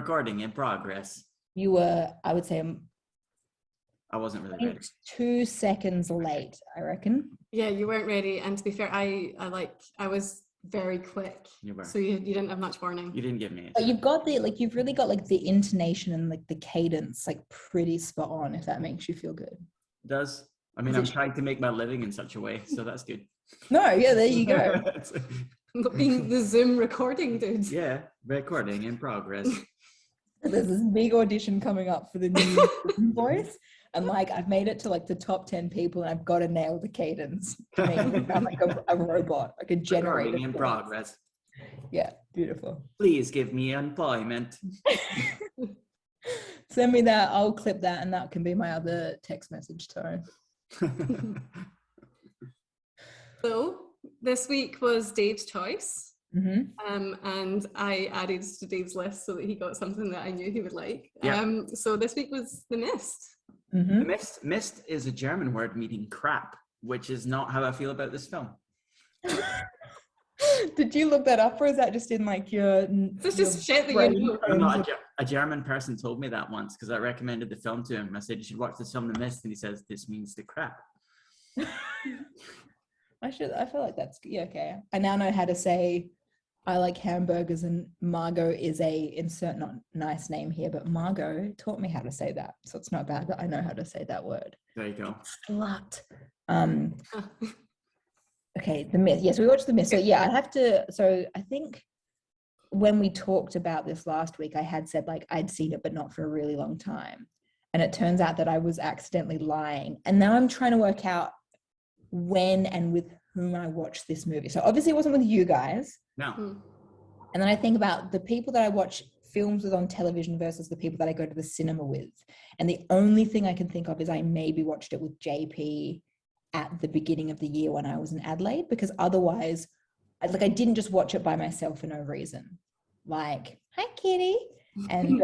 Recording in progress. You were, I would say, I wasn't really ready. 2 seconds late, I reckon. Yeah, you weren't ready. And to be fair, I was very quick. You were. So you didn't have much warning. You didn't give me it. But you've got you've really got like the intonation and like the cadence like pretty spot on, if that makes you feel good. It does. I mean, I'm trying to make my living in such a way, so that's good. No, yeah, there you go. Not being the Zoom recording dude. Yeah, recording in progress. There's this big audition coming up for the new voice. And like, I've made it to like the top 10 people and I've got to nail the cadence. I mean, I'm like a robot, like a generator. Recording in progress. Yeah, beautiful. Please give me employment. Send me that, I'll clip that, and that can be my other text message tone. So this week was Dave's choice. Mm-hmm. And I added to Dave's list so that he got something that I knew he would like. Yeah. So this week was The Mist. Mm-hmm. The mist is a German word meaning crap, which is not how I feel about this film. Did you look that up, or is that just in like your? It's just shit that you know. No, a German person told me that once because I recommended the film to him. I said you should watch this film, The Mist, and he says this means the crap. I feel like that's okay. I now know how to say I like hamburgers, and Margot is a insert not nice name here, but Margot taught me how to say that, so it's not bad that I know how to say that word. There you go. Slut. Okay, The Mist. Yes, we watched The Mist. So yeah, I think when we talked about this last week, I had said like I'd seen it, but not for a really long time. And it turns out that I was accidentally lying. And now I'm trying to work out when and with whom I watched this movie. So obviously it wasn't with you guys. No. And then I think about the people that I watch films with on television versus the people that I go to the cinema with. And the only thing I can think of is I maybe watched it with JP at the beginning of the year when I was in Adelaide, because otherwise, I didn't just watch it by myself for no reason. Like, hi, kitty. And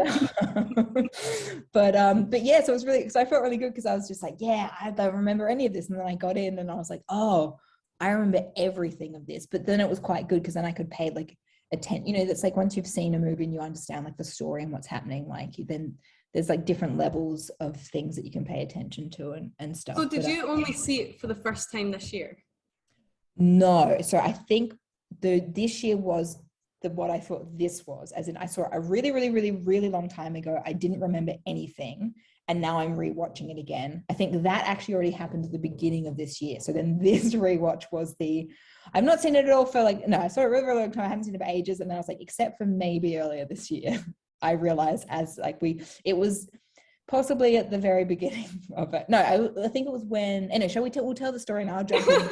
but yeah, so it was really, because I felt really good because I was just like, yeah, I don't remember any of this. And then I got in and I was like, oh, I remember everything of this. But then it was quite good because then I could pay like attention. You know, that's like once you've seen a movie and you understand like the story and what's happening, like then there's like different levels of things that you can pay attention to and stuff. So did you only see it for the first time this year? No. So I think this year was what I thought this was, as in I saw it a really, really, really, really long time ago. I didn't remember anything. And now I'm rewatching it again. I think that actually already happened at the beginning of this year. So then this rewatch was I've not seen it at all for I saw it really, really long time. I haven't seen it for ages. And then I was like, except for maybe earlier this year, I realized it was possibly at the very beginning of it. No, I think it was when, anyway, we'll tell the story now. I'll jump in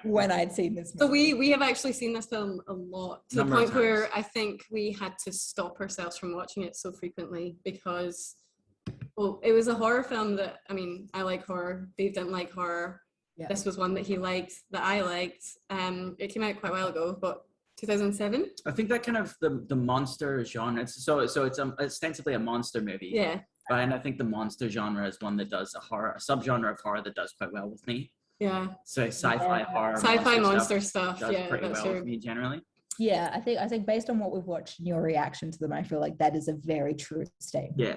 when I'd seen this movie. So we have actually seen this film a lot, to the point where I think we had to stop ourselves from watching it so frequently because, well, it was a horror film that, I mean, I like horror. Dave didn't like horror. Yeah. This was one that he liked, that I liked. It came out quite a while ago, but 2007. I think that kind of the monster genre. It's ostensibly a monster movie. Yeah. And I think the monster genre is one that does a subgenre of horror that does quite well with me. Yeah. So sci-fi horror. Sci-fi monster stuff. Does pretty well with me generally. Yeah, I think based on what we've watched and your reaction to them, I feel like that is a very true statement. Yeah.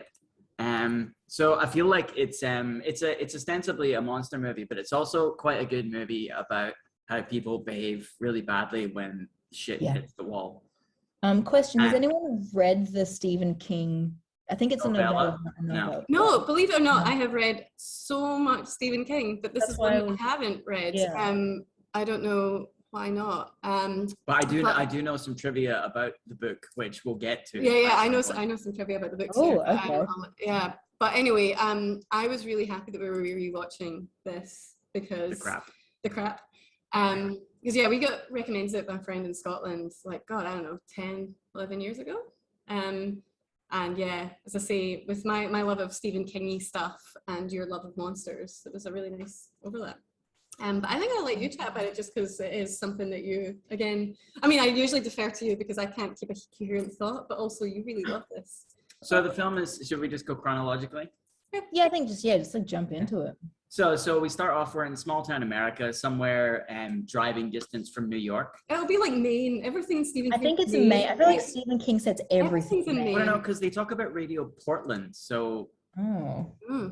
So I feel like it's ostensibly a monster movie, but it's also quite a good movie about how people behave really badly when shit hits the wall. Question: has anyone read the Stephen King? I think it's novella. a novel. No, believe it or not, I have read so much Stephen King, but this is one I haven't read. Yeah. I don't know why not. But I do know some trivia about the book, which we'll get to. Yeah, I know some trivia about the book too. Okay. Yeah, but anyway, I was really happy that we were rewatching this because the crap. Because we got recommended it by a friend in Scotland, like, God, I don't know, 10, 11 years ago. And yeah, as I say, with my love of Stephen King-y stuff and your love of monsters, it was a really nice overlap. But I think I'll let you chat about it just because it is something that you, again, I mean, I usually defer to you because I can't keep a coherent thought, but also you really love this. So the film is, should we just go chronologically? Yeah, I think just like jump into it. So we start off, we're in small town America, somewhere driving distance from New York. It'll be like Maine. Everything Stephen King. I think it's in Maine. I feel like Stephen King sets everything in Maine. I don't know, because they talk about Radio Portland, so... Oh. Are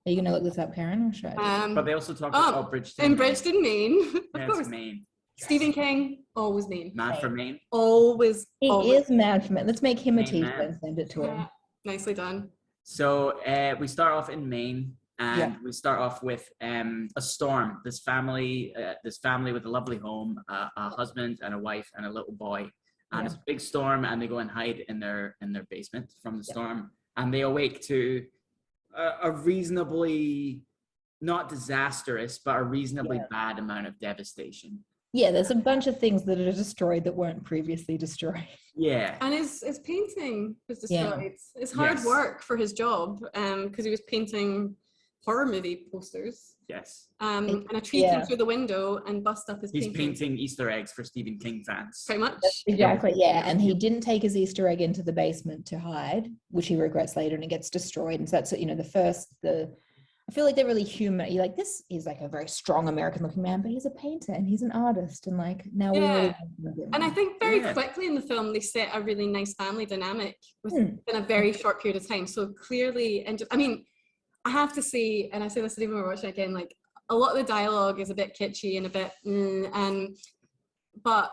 you going to look this up, Karen, or should I? But they also talk about Bridgeton. In Bridgeton, Maine. Of course. Maine. Stephen King, always Maine. Mad for Maine. Always. He is mad for Maine. Let's make him a t-shirt and send it to him. Nicely done. So we start off in Maine. And we start off with a storm. This family with a lovely home, a husband and a wife and a little boy. And it's a big storm, and they go and hide in their basement from the storm. And they awake to a reasonably, not disastrous, but a reasonably bad amount of devastation. Yeah, there's a bunch of things that are destroyed that weren't previously destroyed. Yeah. And his painting was destroyed. It's hard work for his job, because he was painting horror movie posters. Yes. And a tree came through the window and bust up his painting. He's painting Easter eggs for Stephen King fans. Pretty much. Exactly, yeah. And he didn't take his Easter egg into the basement to hide, which he regrets later, and it gets destroyed. And so that's, I feel like they're really human. You're like, this is like a very strong American looking man, but he's a painter and he's an artist. And like, now we're really... And I think very quickly in the film, they set a really nice family dynamic within a very short period of time. So clearly, I have to say, and I say this even when we're watching it again, like a lot of the dialogue is a bit kitschy and a bit, but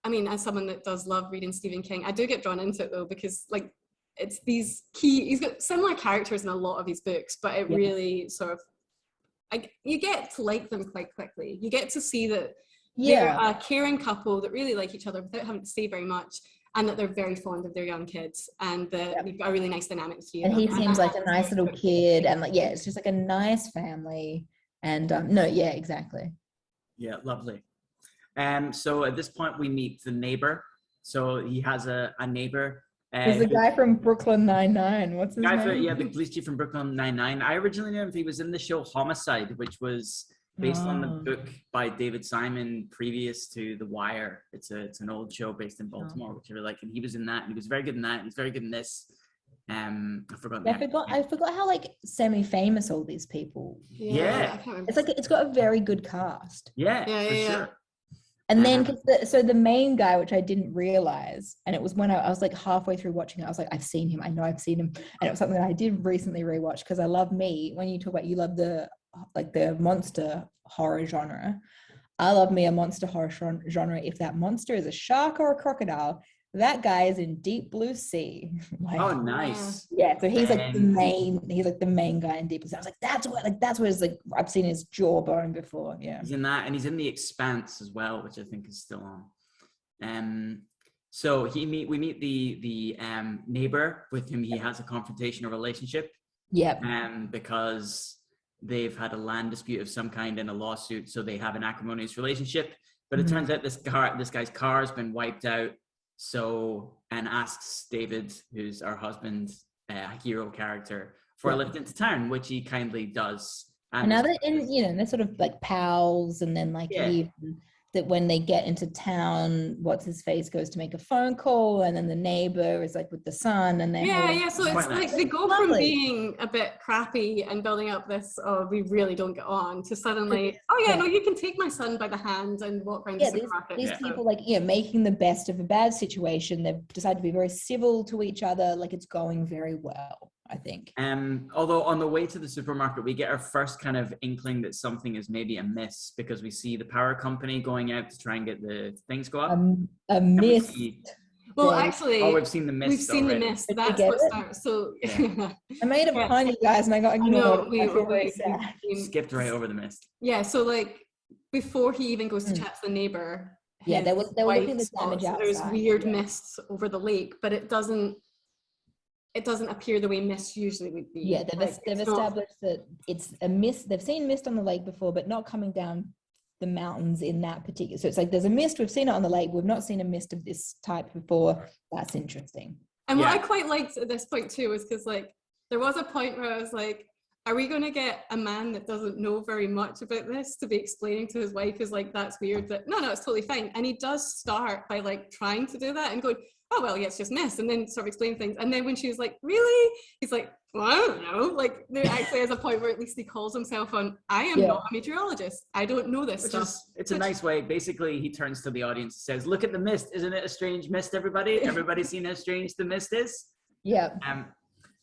I mean, as someone that does love reading Stephen King, I do get drawn into it though, because like it's these he's got similar characters in a lot of his books, but it really sort of, you get to like them quite quickly. You get to see that they're a caring couple that really like each other without having to say very much. And that they're very fond of their young kids, and that they've got a really nice dynamic with you. And he seems like a nice little kid, and like, it's just like a nice family. And exactly. Yeah, lovely. So at this point we meet the neighbor. So he has a neighbor. There's a guy from Brooklyn Nine-Nine. What's his name? The police chief from Brooklyn Nine-Nine. I originally knew him if he was in the show Homicide, which was based on the book by David Simon previous to The Wire. It's an old show based in Baltimore, which I really like, and he was in that, and he was very good in that, and he's very good in this. I forgot how like semi-famous all these people. It's like it's got a very good cast. Sure. And then the main guy, which I didn't realize, and it was when I was like halfway through watching it, I was like, I've seen him, and it was something that I did recently rewatch, because I love when you talk about, you love the monster horror genre. I love me a monster horror genre. If that monster is a shark or a crocodile, that guy is in Deep Blue Sea. Oh, nice. Yeah, so he's like the main guy in Deep Blue Sea. I was like, that's where it's like, I've seen his jawbone before. Yeah, he's in that, and he's in The Expanse as well, which I think is still on. So we meet the neighbor with whom he has a confrontational relationship. Because they've had a land dispute of some kind in a lawsuit, so they have an acrimonious relationship. But it turns out this guy's car has been wiped out. And asks David, who's our husband, hero character, for a lift into town, which he kindly does. And now they're sort of like pals, and then like even that when they get into town, what's his face goes to make a phone call, and then the neighbor is like with the son, and so it's like they go from being a bit crappy and building up this, we really don't get on, to suddenly, you can take my son by the hand and walk around the supermarket. These people making the best of a bad situation. They've decided to be very civil to each other, like it's going very well, I think. Although on the way to the supermarket, we get our first kind of inkling that something is maybe amiss, because we see the power company going out to try and get the things go up. A mist. Actually, we've seen the mist. We've seen the mist. That's what starts. So I made a pun, you guys, and I got ignored. We skipped right over the mist. Yeah. So like before he even goes to chat to the neighbor. They were looking at the damage outside. There's weird mists over the lake, but it doesn't appear the way mist usually would be. Yeah, they've established that it's a mist. They've seen mist on the lake before, but not coming down the mountains in that particular. So it's like there's a mist. We've seen it on the lake. We've not seen a mist of this type before. That's interesting. And what I quite liked at this point too was because like there was a point where I was like, are we going to get a man that doesn't know very much about this to be explaining to his wife is like, that's weird, but no, it's totally fine. And he does start by like trying to do that and going, oh, well, yeah, it's just mist, and then sort of explain things. And then when she was like, really? He's like, well, I don't know. Like, there actually is a point where at least he calls himself on, I am not a meteorologist. I don't know this stuff. It's a nice way. Basically, he turns to the audience and says, look at the mist. Isn't it a strange mist, everybody? Everybody seen how strange the mist is? Yeah.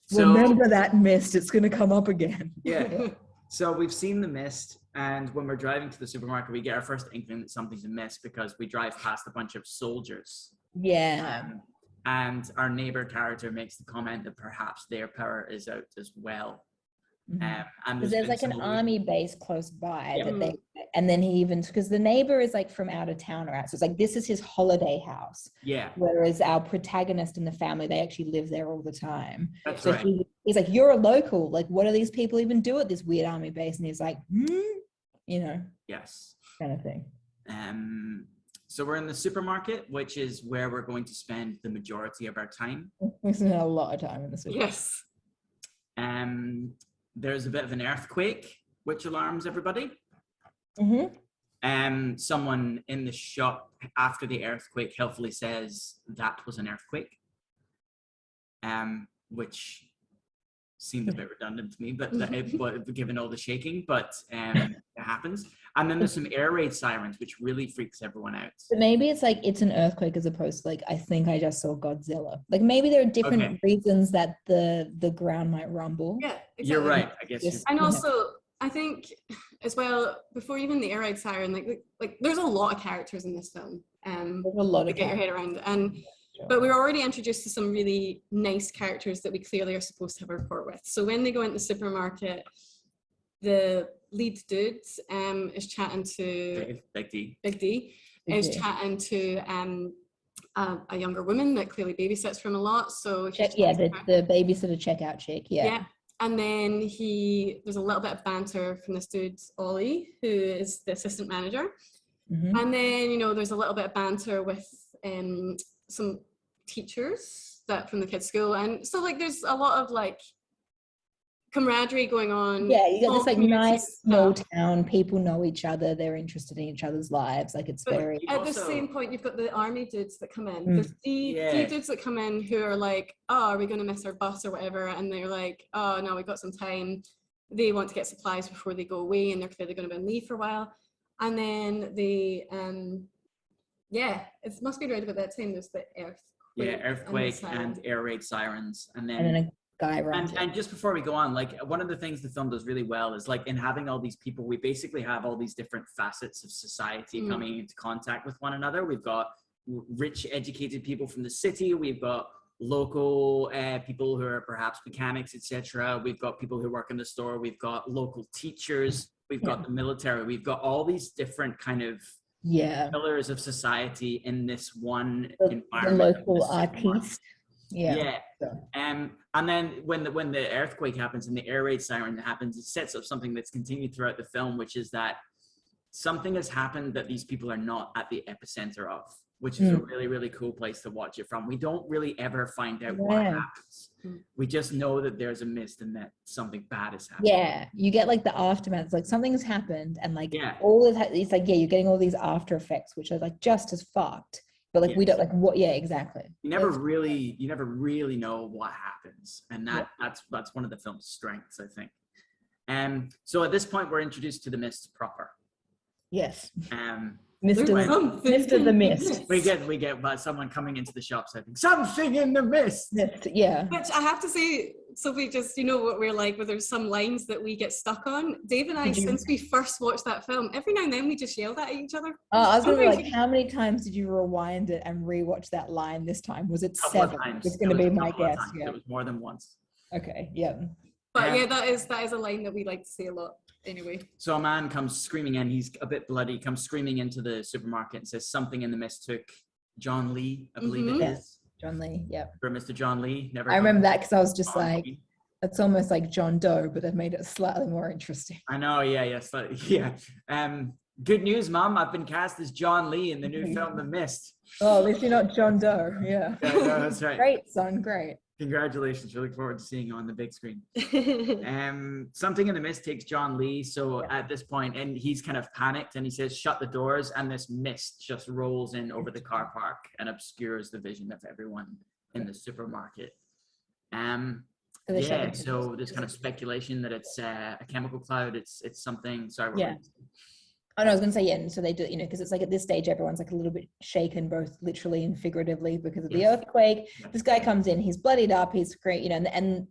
So, remember that mist. It's going to come up again. Yeah. So we've seen the mist. And when we're driving to the supermarket, we get our first inkling that something's amiss because we drive past a bunch of soldiers. Yeah. And our neighbor character makes the comment that perhaps their power is out as well. And there's like an army base close by that and then he even, because the neighbor is like from out of town, right? So it's like, this is his holiday house. Yeah. Whereas our protagonist in the family, they actually live there all the time. That's right. He's like, you're a local. Like, what do these people even do at this weird army base? And he's like, you know. Yes. Kind of thing. So we're in the supermarket, which is where we're going to spend the majority of our time. We spend a lot of time in the supermarket. Yes. There's a bit of an earthquake, which alarms everybody. Someone in the shop after the earthquake helpfully says that was an earthquake, which seemed a bit redundant to me, but given all the shaking, but it happens. And then there's some air raid sirens, which really freaks everyone out. So maybe it's like it's an earthquake as opposed to like, I think I just saw Godzilla. Like maybe there are different reasons that the ground might rumble. Yeah, exactly. You're right. I guess. And also, I think as well, before even the air raid siren, like there's a lot of characters in this film. There's a lot to get your head around, but we're already introduced to some really nice characters that we clearly are supposed to have a rapport with. So when they go into the supermarket, the lead dude is chatting to Big D. Is chatting to a younger woman that clearly babysits for him a lot. So the babysitter checkout chick. Yeah. And then there's a little bit of banter from this dude Ollie, who is the assistant manager. And then there's a little bit of banter with some teachers from the kids' school, and so like there's a lot of like camaraderie going on. Yeah, you got this like nice small town, people know each other, they're interested in each other's lives, like it's very at the same point you've got the army dudes that come in. There's the dudes that come in who are like, oh, are we going to miss our bus or whatever, and they're like, oh no, we've got some time. They want to get supplies before they go away, and they're clearly going to be on leave for a while. And then it must be right about that time there's the earthquake and air raid sirens, and then a guy runs and just before we go on, like one of the things the film does really well is like in having all these people, we basically have all these different facets of society coming into contact with one another. We've got rich educated people from the city, we've got local people who are perhaps mechanics, etc. We've got people who work in the store, we've got local teachers, we've got the military, we've got all these different kind of pillars of society in this one environment. The local artist. And then when the earthquake happens and the air raid siren happens, it sets up something that's continued throughout the film, which is that something has happened that these people are not at the epicenter of, which is a really, really cool place to watch it from. We don't really ever find out what happens. We just know that there's a mist and that something bad is happening. Yeah, you get like the aftermath. It's like something's happened, and like all of it's like you're getting all these after effects, which are like just as fucked. But like we don't like what? Yeah, exactly. You never really know what happens, and that's one of the film's strengths, I think. So at this point, we're introduced to the mist proper. Yes. Mr. the Mist. We get someone coming into the shop saying something in the mist. Yeah. Which I have to say, Sophie, just what we're like, where there's some lines that we get stuck on. Dave and I, since we first watched that film, every now and then we just yelled at each other. I was going to be like, how many times did you rewind it and rewatch that line this time? Was it 7? It's going to be my guess. Yeah. It was more than once. Okay. Yeah. But that is a line that we like to say a lot. Anyway, so a man comes screaming in, he's a bit bloody, comes screaming into the supermarket and says something in the mist took John Lee, I believe it is. John Lee, yeah. For Mr. John Lee. I remember that because I was just like, it's almost like John Doe, but they've made it slightly more interesting. I know, good news, Mom, I've been cast as John Lee in the new film, The Mist. Oh, at least you're not John Doe, yeah. No, that's right. Great, son, great. Congratulations. We look forward to seeing you on the big screen. Something in the mist takes John Lee. So at this point, and he's kind of panicked and he says, shut the doors. And this mist just rolls in over the car park and obscures the vision of everyone in the supermarket. Yeah, so there's kind of speculation that it's a chemical cloud. It's something. Sorry. Yeah. Oh no, I was going to say, yeah. And so they do, because it's like at this stage, everyone's like a little bit shaken, both literally and figuratively, because of the earthquake. This guy comes in, he's bloodied up, he's great, and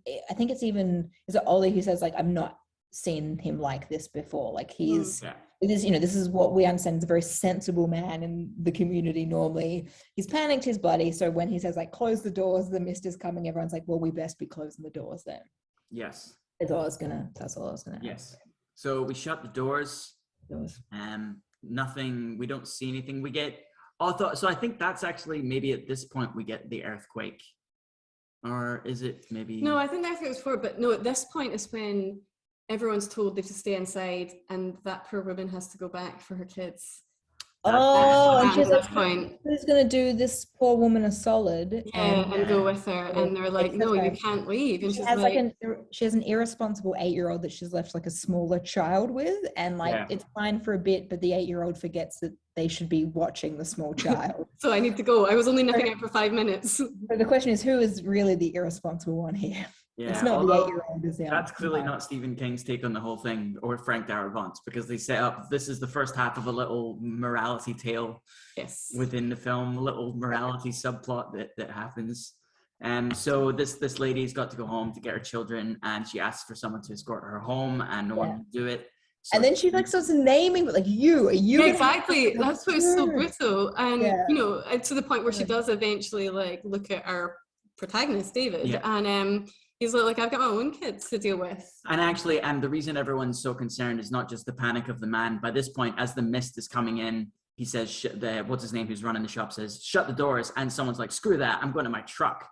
I think is it Ollie who says like, I've not seen him like this before. Like this is what we understand is a very sensible man in the community normally. He's panicked, he's bloody. So when he says like, close the doors, the mist is coming, everyone's like, well, we best be closing the doors then. Yes. That's all I was gonna Yes. So we shut the doors. Nothing, we don't see anything. We get so I think that's actually maybe at this point we get the earthquake, or is it maybe? No, I think the earthquake was before, but no, at this point is when everyone's told they have to stay inside, and that poor woman has to go back for her kids. And she's like, who's going to do this poor woman a solid? And go with her. And they're like, no, you can't leave. And she has an irresponsible 8-year-old that she's left like a smaller child with. And like, it's fine for a bit, but the 8-year-old forgets that they should be watching the small child. So I need to go. I was only nipping out for 5 minutes. So the question is, who is really the irresponsible one here? Yeah, it's not the 8-year-old. That's clearly not Stephen King's take on the whole thing, or Frank Darabont's, because they set up this is the first half of a little morality tale within the film, a little morality subplot that happens. So this lady's got to go home to get her children, and she asks for someone to escort her home, and no one will do it. So and then she like starts naming, like, are you exactly. That's what's so brutal, and to the point where she does eventually like look at our protagonist David, and he's like, I've got my own kids to deal with. And actually, the reason everyone's so concerned is not just the panic of the man. By this point, as the mist is coming in, he says, what's his name, who's running the shop, says, shut the doors. And someone's like, screw that, I'm going to my truck.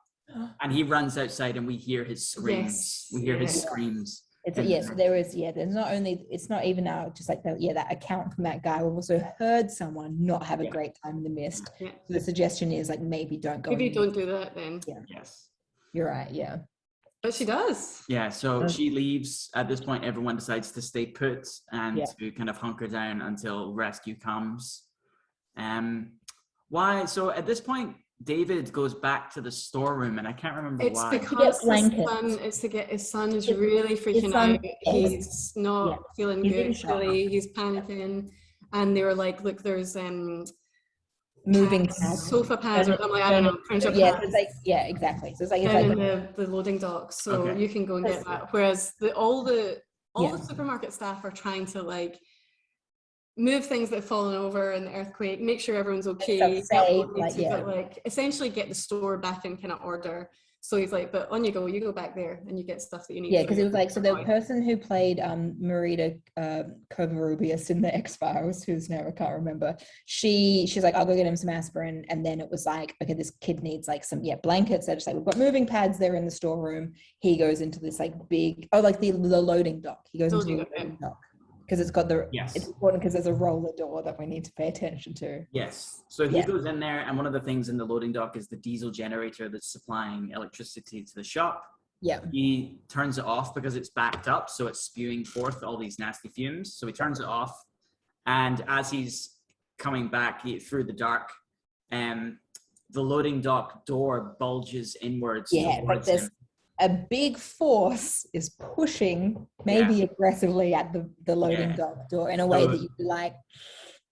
And he runs outside, and we hear his screams. We hear his screams. So there is, there's not only, it's not even now just like that account from that guy. We've also heard someone not have a great time in the mist. So the suggestion is like, maybe don't go. Maybe don't do that then. Yeah. Yes. You're right. Yeah. But she does. Yeah, so she leaves. At this point, everyone decides to stay put and to kind of hunker down until rescue comes. Why? So at this point, David goes back to the storeroom, and I can't remember why. It's because it's to get his son is really freaking out. He's not feeling good. Really, he's panicking, and they were like, "Look, there's moving pads, sofa pads, or something like, I don't know, furniture pads. It's like exactly. So it's like in the loading dock, so you can go and get that. Whereas all the supermarket staff are trying to like move things that have fallen over in the earthquake, make sure everyone's okay, but like essentially get the store back in kind of order. So he's like, but on you go back there and you get stuff that you need. Yeah, because it was like, so the person who played Marita Kovarubius in the X-Files, whose name I can't remember, she's like, I'll go get him some aspirin. And then it was like, okay, this kid needs like some blankets. They're just like, we've got moving pads there in the storeroom. He goes into this like big, like the loading dock. He goes into the loading dock. Because it's got it's important because there's a roller door that we need to pay attention to. Yes. So he goes in there, and one of the things in the loading dock is the diesel generator that's supplying electricity to the shop. Yeah. He turns it off because it's backed up, so it's spewing forth all these nasty fumes. So he turns it off, and as he's coming back through the dark, the loading dock door bulges inwards. Yeah, like there's a big force is pushing, maybe aggressively, at the loading dock door in a way that you'd be like,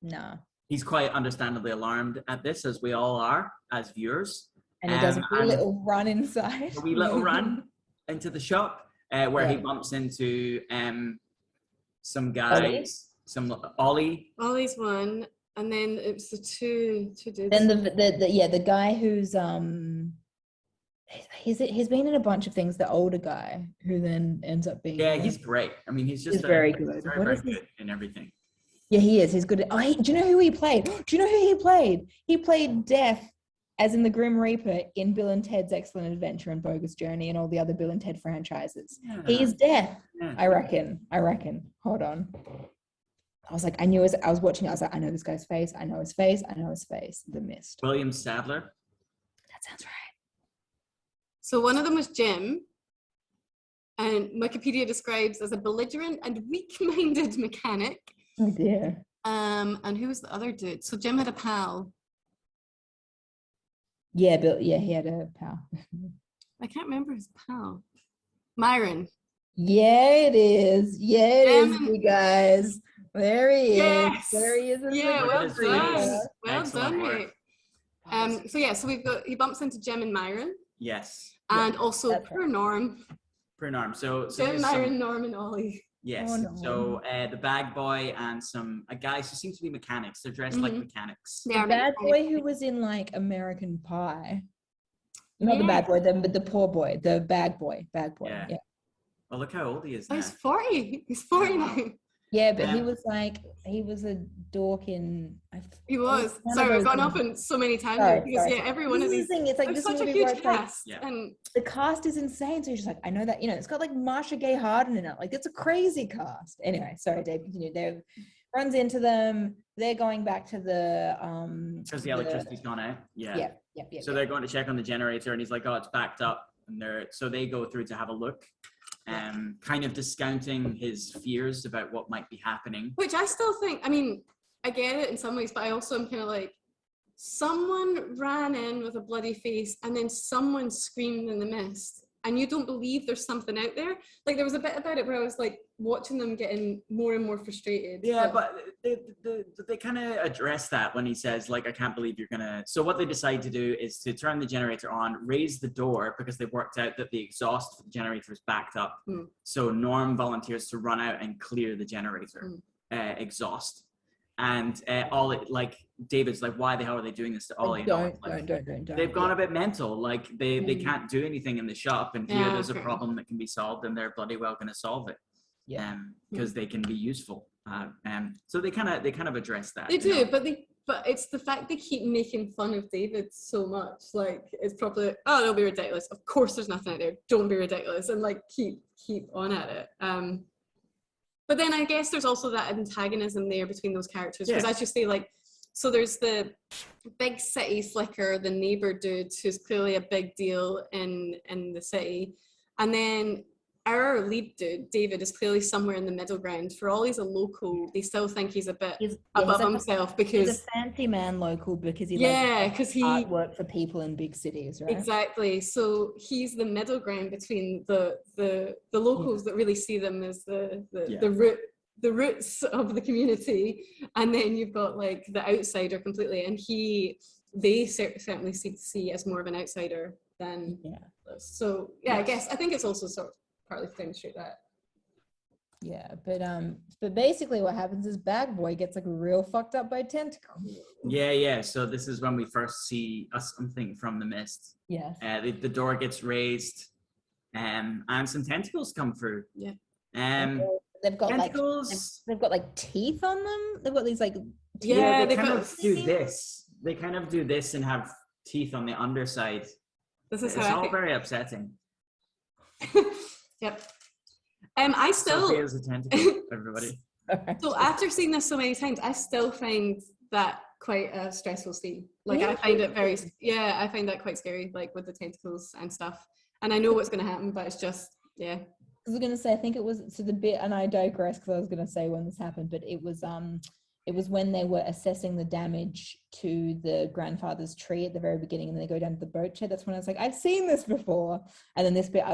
no. He's quite understandably alarmed at this, as we all are as viewers. And he does a wee little run inside. A wee little run into the shop where he bumps into some guys, Ollie. Ollie's one, and then it was the two dudes. Then the guy who's he's been in a bunch of things, the older guy who then ends up being he's great. I mean, he's just very good. He's very good in everything. Yeah, he is. He's good. Do you know who he played? He played Death, as in the Grim Reaper, in Bill and Ted's Excellent Adventure and Bogus Journey and all the other Bill and Ted franchises. He's Death. I reckon. Hold on. I was like, I was watching it. I was like, I know this guy's face. I know his face. The Mist. William Sadler. That sounds right. So one of them was Jim, and Wikipedia describes as a belligerent and weak-minded mechanic. Oh dear. And who was the other dude? So Jim had a pal. Yeah, Bill. Yeah, he had a pal. I can't remember his pal. Myron. Yeah, it is. Yeah, it is, you guys. There he is. Yes. There he is. Yeah, well done. Well Excellent done, work. mate. So we've got, he bumps into Jem and Myron. Yes. And also poor right. Norm. Poor Norm. So Jem, Myron, Norm, and Ollie. Yes. Oh, no. So the bag boy and some guys who seem to be mechanics. They're dressed like mechanics. The bad boy who was in like American Pie. Not the bad boy, but the poor boy, the bag boy. Yeah. Well, look how old he is now. He's 40. He's 40 now. Yeah, but he was a dork in. He was. Sorry, we've gone off on so many times because every one of these. It's like this such a movie huge cast, and the cast is insane. So you're just like, I know that, it's got like Marsha Gay Harden in it. Like, it's a crazy cast. Anyway, sorry, Dave. Continue. Dave runs into them. They're going back to the because the electricity's gone out. Yeah. So they're going to check on the generator, and he's like, "Oh, it's backed up." And so they go through to have a look. Kind of discounting his fears about what might be happening. Which I still think, I mean, I get it in some ways, but I also am kind of like, someone ran in with a bloody face and then someone screamed in the mist and you don't believe there's something out there. Like, there was a bit about it where I was like watching them getting more and more frustrated. Yeah, but they kind of address that when he says, like, I can't believe you're gonna. So what they decide to do is to turn the generator on, raise the door, because they've worked out that the exhaust for the generator is backed up. So Norm volunteers to run out and clear the generator exhaust. And David's like, why the hell are they doing this to Ollie? Don't. They've gone a bit mental. Like, they can't do anything in the shop, and here there's a problem that can be solved, and they're bloody well going to solve it. Because they can be useful. So they kind of address that. They do, but it's the fact they keep making fun of David so much. Like, it's probably, oh, they'll be ridiculous. Of course, there's nothing out there. Don't be ridiculous, and like keep on at it. But then I guess there's also that antagonism there between those characters. Because as you say, like, so there's the big city slicker, the neighbor dude, who's clearly a big deal in the city. And then our lead dude, David, is clearly somewhere in the middle ground. For all he's a local, they still think he's a bit above himself because he's a fancy man local because he he work for people in big cities, right? Exactly. So he's the middle ground between the locals that really see them as the roots of the community, and then you've got like the outsider completely, and they certainly see as more of an outsider than so I think it's also sort of partly to demonstrate that. Yeah, but basically what happens is Bag Boy gets like real fucked up by tentacle. Yeah. So this is when we first see something from the mist. Yes. The door gets raised, and some tentacles come through. Yeah. They've got tentacles. They've got like teeth on them. They've got these like they kind of do this. They kind of do this and have teeth on the underside. It's all very upsetting. Yep. I still. Sophie is a tentacle, everybody. So after seeing this so many times, I still find that quite a stressful scene. Like, I find it I find that quite scary, like with the tentacles and stuff. And I know what's going to happen, but it's just, I was going to say, I think it was, so the bit, and I digress because I was going to say when this happened, but it was when they were assessing the damage to the grandfather's tree at the very beginning, and then they go down to the boat shed. That's when I was like, I've seen this before. And then this bit,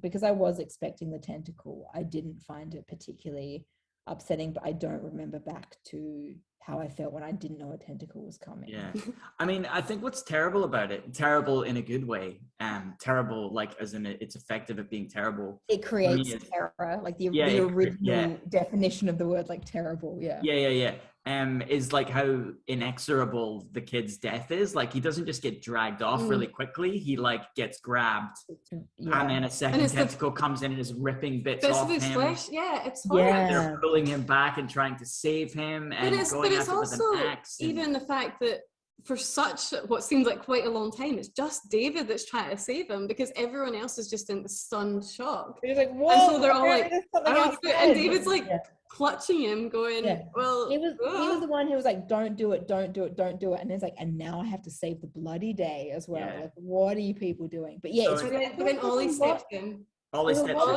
because I was expecting the tentacle, I didn't find it particularly upsetting, but I don't remember back to how I felt when I didn't know a tentacle was coming. Yeah. I mean, I think what's terrible about it, terrible in a good way, terrible, like, as in it's effective at being terrible. It creates terror, like the original definition of the word, like terrible. Yeah. Is like how inexorable the kid's death is. Like, he doesn't just get dragged off really quickly. He like gets grabbed, and then a second tentacle comes in and is ripping bits off him. Flesh. Yeah, it's horrible. They're pulling him back and trying to save him, and going after him with an axe. Even the fact that for such what seems like quite a long time, it's just David that's trying to save him, because everyone else is just in stunned shock. He's like, whoa! And so they're all like, and David's like clutching him, going, well, he was the one who was like, don't do it, and it's like, and now I have to save the bloody day as well. Like, what are you people doing? But but then Ollie steps in. Ollie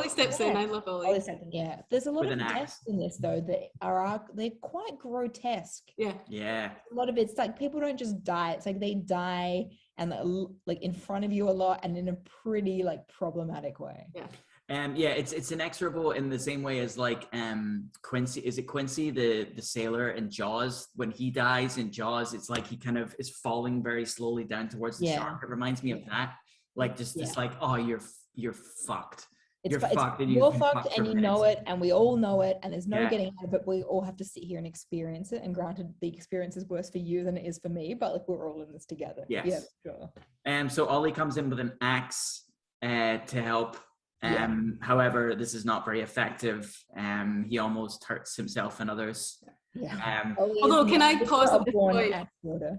steps in. I love Ollie. Yeah, there's a lot of deaths in this though that they're quite grotesque. Yeah. A lot of it's like people don't just die. It's like they die and like in front of you a lot, and in a pretty like problematic way. Yeah, it's inexorable in the same way as like Quincy. Is it Quincy, the sailor in Jaws? When he dies in Jaws, it's like he kind of is falling very slowly down towards the shark. It reminds me of that. Like just it's like, oh, you're fucked. You're fucked and you know it, and we all know it, and there's no getting out of it. We all have to sit here and experience it. And granted, the experience is worse for you than it is for me, but like we're all in this together. Yes. Yeah, sure. So Ollie comes in with an axe to help. However, this is not very effective. He almost hurts himself and others. Although, can I pause at this point?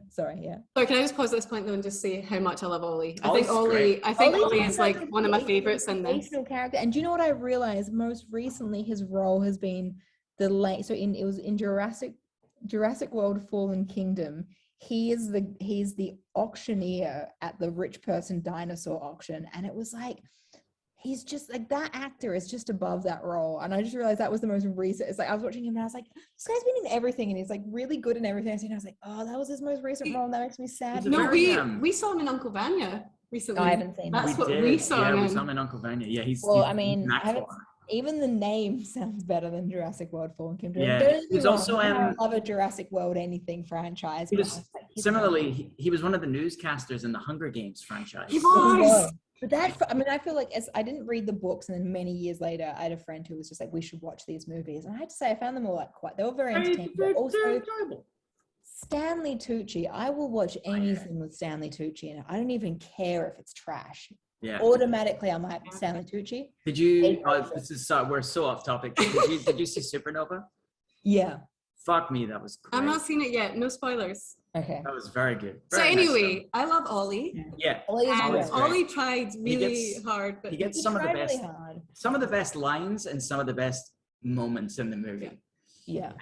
Sorry, yeah. Sorry, can I just pause at this point though and just say how much I love Ollie? I think Ollie is like one of my favorites in this character. And do you know what I realized? Most recently, his role has been it was in Jurassic World: Fallen Kingdom. He's the auctioneer at the rich person dinosaur auction, and it was like, he's just like, that actor is just above that role. And I just realized that was the most recent. It's like I was watching him and I was like, this guy's been in everything and he's like really good in everything. And I was like, oh, that was his most recent role, and that makes me sad. No, we saw him in Uncle Vanya recently. I haven't seen that. That's what we saw him in. We saw him in Uncle Vanya. Yeah, he's even the name sounds better than Jurassic World: Fallen Kingdom. Yeah, he's also I love a Jurassic World anything franchise. He was he was one of the newscasters in the Hunger Games franchise. He was. But I feel like I didn't read the books, and then many years later, I had a friend who was just like, "We should watch these movies." And I had to say, I found them all they were very entertaining, but also enjoyable. Stanley Tucci, I will watch anything with Stanley Tucci in it. I don't even care if it's trash. Yeah. Automatically, I'm like, Stanley Tucci. Did you? We're so off topic. Did you see Supernova? Yeah. Fuck me, that was great. I've not seen it yet. No spoilers. Okay. That was very good. Anyway, I love Ollie. Yeah. Ollie tried really hard, but he gets some of the best lines and some of the best moments in the movie. Yeah.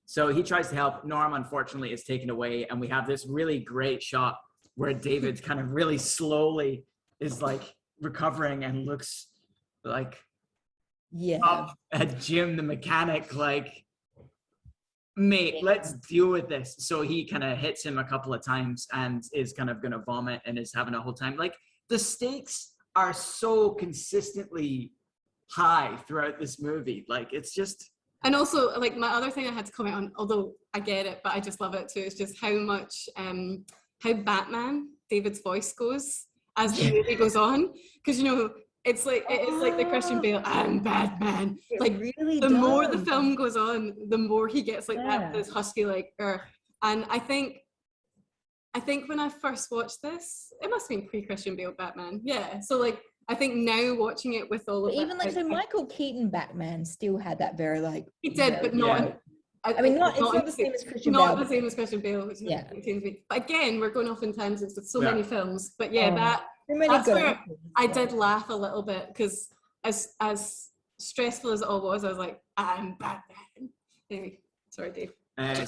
So he tries to help. Norm, unfortunately, is taken away, and we have this really great shot where David kind of really slowly is like recovering and looks like up at Jim the mechanic, like, mate, let's deal with this. So he kind of hits him a couple of times and is kind of going to vomit and is having a whole time. Like, the stakes are so consistently high throughout this movie. Like, it's just... And also, like, my other thing I had to comment on, although I get it, but I just love it too, is just how much, how Batman, David's voice goes as the movie goes on. Because, you know, it is like the Christian Bale, I'm Batman. Like, really the more the film goes on, the more he gets like that, this husky, like, and I think when I first watched this, it must have been pre-Christian Bale Batman. Yeah. So like, I think now watching it with all of even that, like, so Michael Keaton Batman still had that very like... He did, but not... I mean, it's not the same as Christian Bale. Not the same as Christian Bale, which but again, we're going off in tangents with so many films. But that's where I did laugh a little bit, because as stressful as it all was, I was like, I'm Batman. Anyway, sorry, Dave.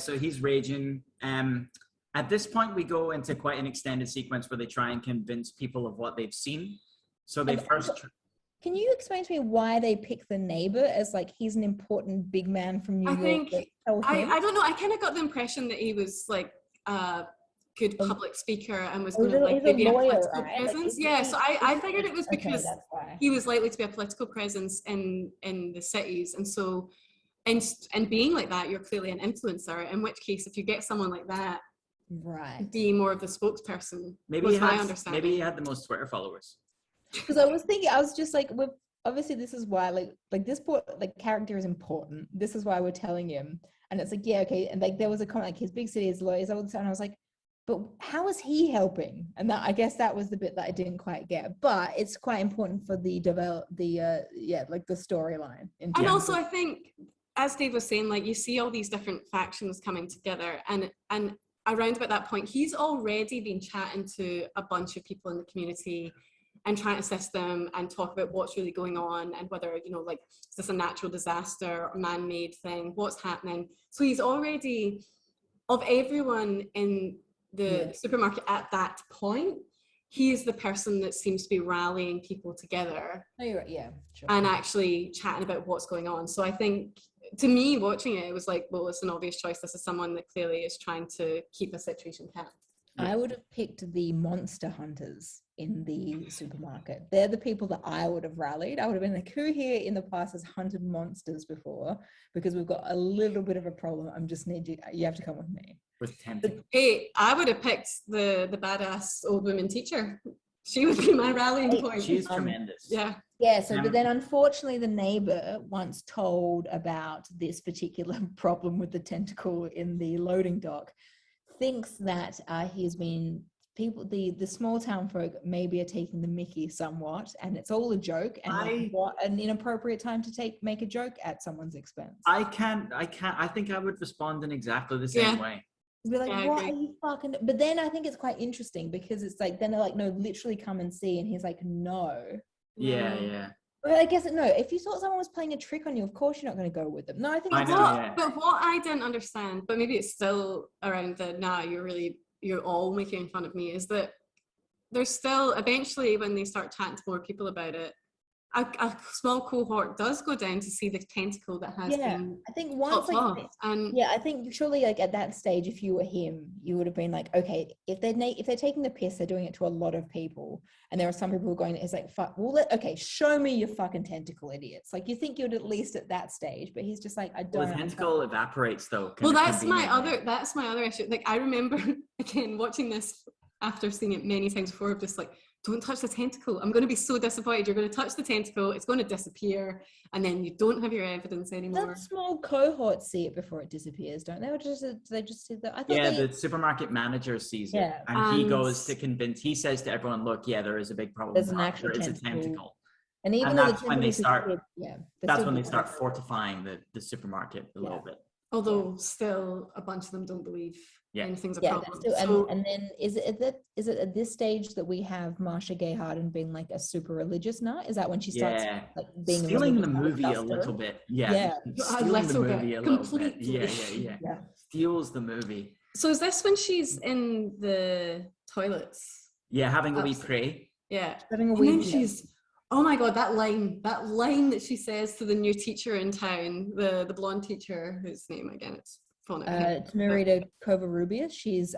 So he's raging. At this point, we go into quite an extended sequence where they try and convince people of what they've seen. So they Can you explain to me why they pick the neighbor as like he's an important big man from New York? I don't know. I kind of got the impression that he was like a good public speaker and was going to like maybe a political presence. Like, so I figured it was because he was likely to be a political presence in the cities, and so and being like that, you're clearly an influencer. In which case, if you get someone like that, be more of the spokesperson. Maybe he had the most Twitter followers. Because I was just like, obviously this is why like this character is important. This is why we're telling him. And it's like, and like there was a comment like his big city is lawyers all the time. And I was like, but how is he helping? And that, I guess that was the bit that I didn't quite get. But it's quite important for the the storyline. And also I think, as Dave was saying, like you see all these different factions coming together, and around about that point, he's already been chatting to a bunch of people in the community and trying to assist them and talk about what's really going on and whether, you know, like, is this a natural disaster or man-made thing? What's happening? So he's already, of everyone in the supermarket at that point, he is the person that seems to be rallying people together. Oh, you're right. Yeah, sure. And actually chatting about what's going on. So I think, to me, watching it, it was like, well, it's an obvious choice. This is someone that clearly is trying to keep a situation calm. I would have picked the monster hunters in the supermarket. They're the people that I would have rallied. I would have been like, who here in the past has hunted monsters before? Because we've got a little bit of a problem. I'm just you have to come with me. With tentacles. Hey, I would have picked the badass old woman teacher. She would be my rallying point. She's tremendous. Yeah. Yeah, so but then unfortunately the neighbor, once told about this particular problem with the tentacle in the loading dock, thinks that the small town folk maybe are taking the mickey somewhat, and it's all a joke, and what an inappropriate time to make a joke at someone's expense. I think I would respond in exactly the same way. Be like, what are you fucking? But then I think it's quite interesting because it's like, then they're like, no, literally come and see, and he's like, no. Yeah. Well, I guess no. If you thought someone was playing a trick on you, of course you're not going to go with them. No, I think. But what I didn't understand, but maybe it's still around the you're all making fun of me, is that there's still eventually when they start chatting to more people about it, a small cohort does go down to see the tentacle that has been. I think once I think surely like at that stage, if you were him, you would have been like, okay, if they're taking the piss, they're doing it to a lot of people, and there are some people who are going, it's like, fuck, well, okay, show me your fucking tentacle, idiots. Like, you think you'd at least at that stage, but he's just like, I don't. Well, the tentacle evaporates though. Well, that's my other issue. Like, I remember again watching this after seeing it many times before, of just like, don't touch the tentacle. I'm going to be so disappointed. You're going to touch the tentacle, it's going to disappear, and then you don't have your evidence anymore. That small cohorts see it before it disappears, don't they? Or they just see that? The supermarket manager sees it, and he goes to convince. He says to everyone, "Look, there is a big problem. There's an actual tentacle." And even that's when they start. That's when they start better. Fortifying the supermarket a little bit. Although still, a bunch of them don't believe anything's a problem. And then is it at this stage that we have Marcia Gay Harden being like a super religious nut? Is that when she starts like being stealing the movie a little bit? Stealing the movie a little bit. Yeah. Steals the movie. So is this when she's in the toilets? Yeah, having a wee pray. Yeah, having a wee. And then she's. Oh my God, that line that she says to the new teacher in town, the blonde teacher, whose name again, it's Marita Covarrubias. She's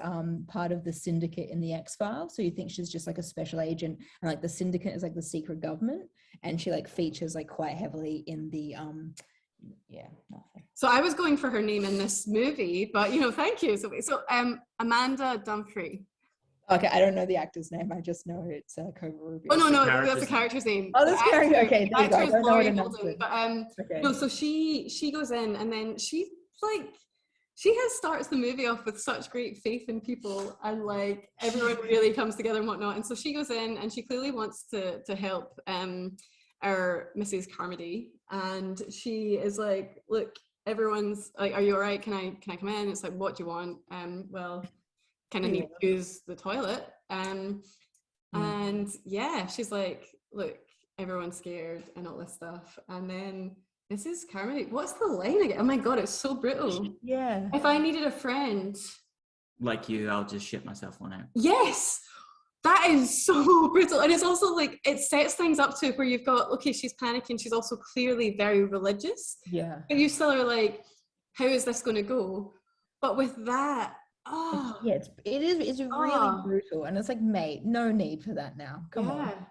part of the syndicate in the X-Files. So you think she's just like a special agent, and like the syndicate is like the secret government, and she like features like quite heavily in the So I was going for her name in this movie, but thank you, Sophie. So Amanda Dumfrey. Okay, I don't know the actor's name. I just know it's Covarrubias. Oh no, that's the character's name. Oh, that's character. Okay, there you go. I don't know what it is. But no, so she goes in, and then she starts the movie off with such great faith in people, and like everyone really comes together and whatnot. And so she goes in, and she clearly wants to help our Mrs. Carmody, and she is like, look, everyone's like, are you all right? Can I come in? It's like, what do you want? Well, kind of need to use the toilet, and she's like, look, everyone's scared and all this stuff, and then Mrs. Carmody, what's the line again? Oh my God, it's so brutal. Yeah. If I needed a friend like you, I'll just shit myself one out. Yes, that is so brutal. And it's also like, it sets things up to where you've got, okay, she's panicking, she's also clearly very religious, but you still are like, how is this going to go? But with that, it's really brutal, and it's like, mate, no need for that now. Come on.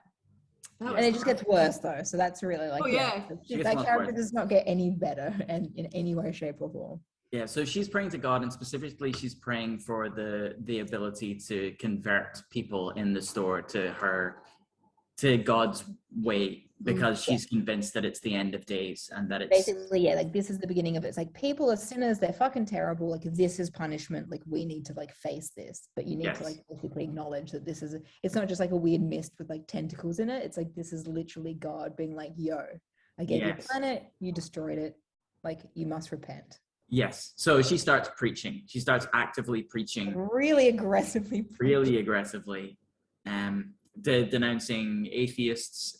And it just gets worse though, so that's really like, that character does not get any better and in any way, shape, or form. Yeah, so she's praying to God, and specifically she's praying for the ability to convert people in the store to God's way, because she's convinced that it's the end of days, and that it's basically like this is the beginning of it. It's like, people are sinners, they're fucking terrible, like this is punishment, like we need to like face this, but you need to like basically acknowledge that this is it's not just like a weird mist with like tentacles in it. It's like, this is literally God being like, yo, I gave you a planet, you destroyed it, like you must repent. Yes. So she starts preaching. She starts actively preaching. Really aggressively. Denouncing atheists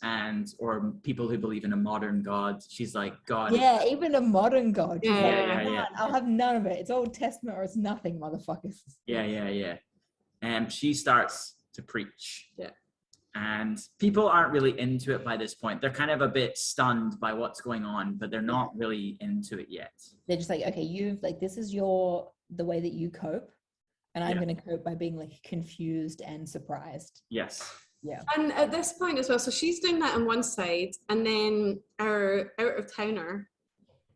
or people who believe in a modern God. She's like, God. Yeah, even a modern God. Yeah. I'll have none of it. It's Old Testament or it's nothing, motherfuckers. Yeah. And she starts to preach. Yeah. And people aren't really into it by this point. They're kind of a bit stunned by what's going on, but they're not really into it yet. They're just like, okay, this is the way that you cope. And I'm going to cope by being like confused and surprised. Yes. Yeah. And at this point as well, so she's doing that on one side, and then our out-of-towner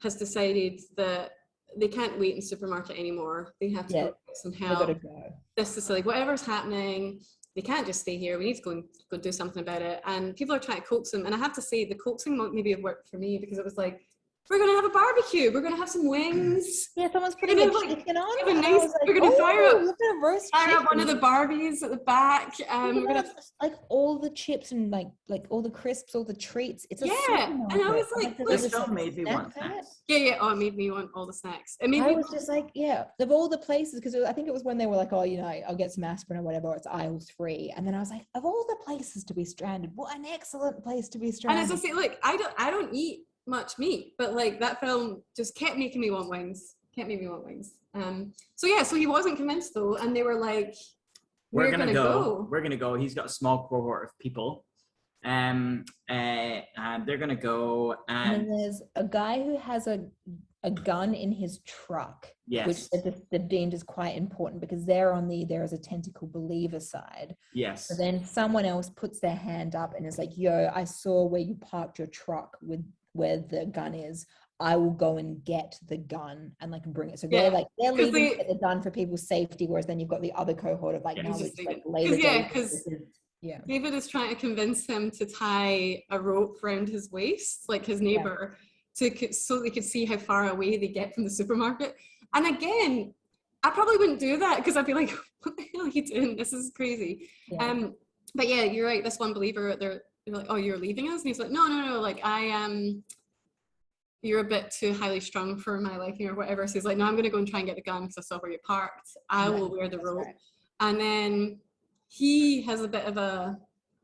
has decided that they can't wait in the supermarket anymore. They have to go get some help. They gotta go. This is like, whatever's happening, they can't just stay here. We need to go do something about it. And people are trying to coax them. And I have to say, the coaxing maybe have worked for me, because it was like, we're going to have a barbecue. We're going to have some wings. Yeah, someone's putting a chicken on. We're going to fire up one of the Barbies at the back. We're gonna have like all the chips and like all the crisps, all the treats. It's and I was like, this film made me want snacks. Yeah. Oh, it made me want all the snacks. I was just like, of all the places, because I think it was when they were like, oh, you know, I'll get some aspirin or whatever. It's aisle 3, and then I was like, of all the places to be stranded, what an excellent place to be stranded. And as I say, look, I don't eat much meat, but like that film just kept making me want wings. So he wasn't convinced though, and they were like, we're gonna go. He's got a small cohort of people, and they're gonna go. And there's a guy who has a gun in his truck, which the deemed is quite important, because there is a tentacle believer side. Yes. So then someone else puts their hand up and is like, yo, I saw where you parked your truck with where the gun is. I will go and get the gun and like bring it. So they're leaving to get the gun for people's safety, whereas then you've got the other cohort of like, now it's like later. David is trying to convince him to tie a rope around his waist, like his neighbor, so they could see how far away they get from the supermarket. And again, I probably wouldn't do that, because I'd be like, what the hell are you doing? This is crazy. But yeah, you're right. This one believer, they're like, oh, you're leaving us? And he's like, no, like you're a bit too highly strung for my liking or whatever. So he's like, no, I'm going to go and try and get the gun because I saw where you parked. I will wear the rope. Right. And then he has a bit of a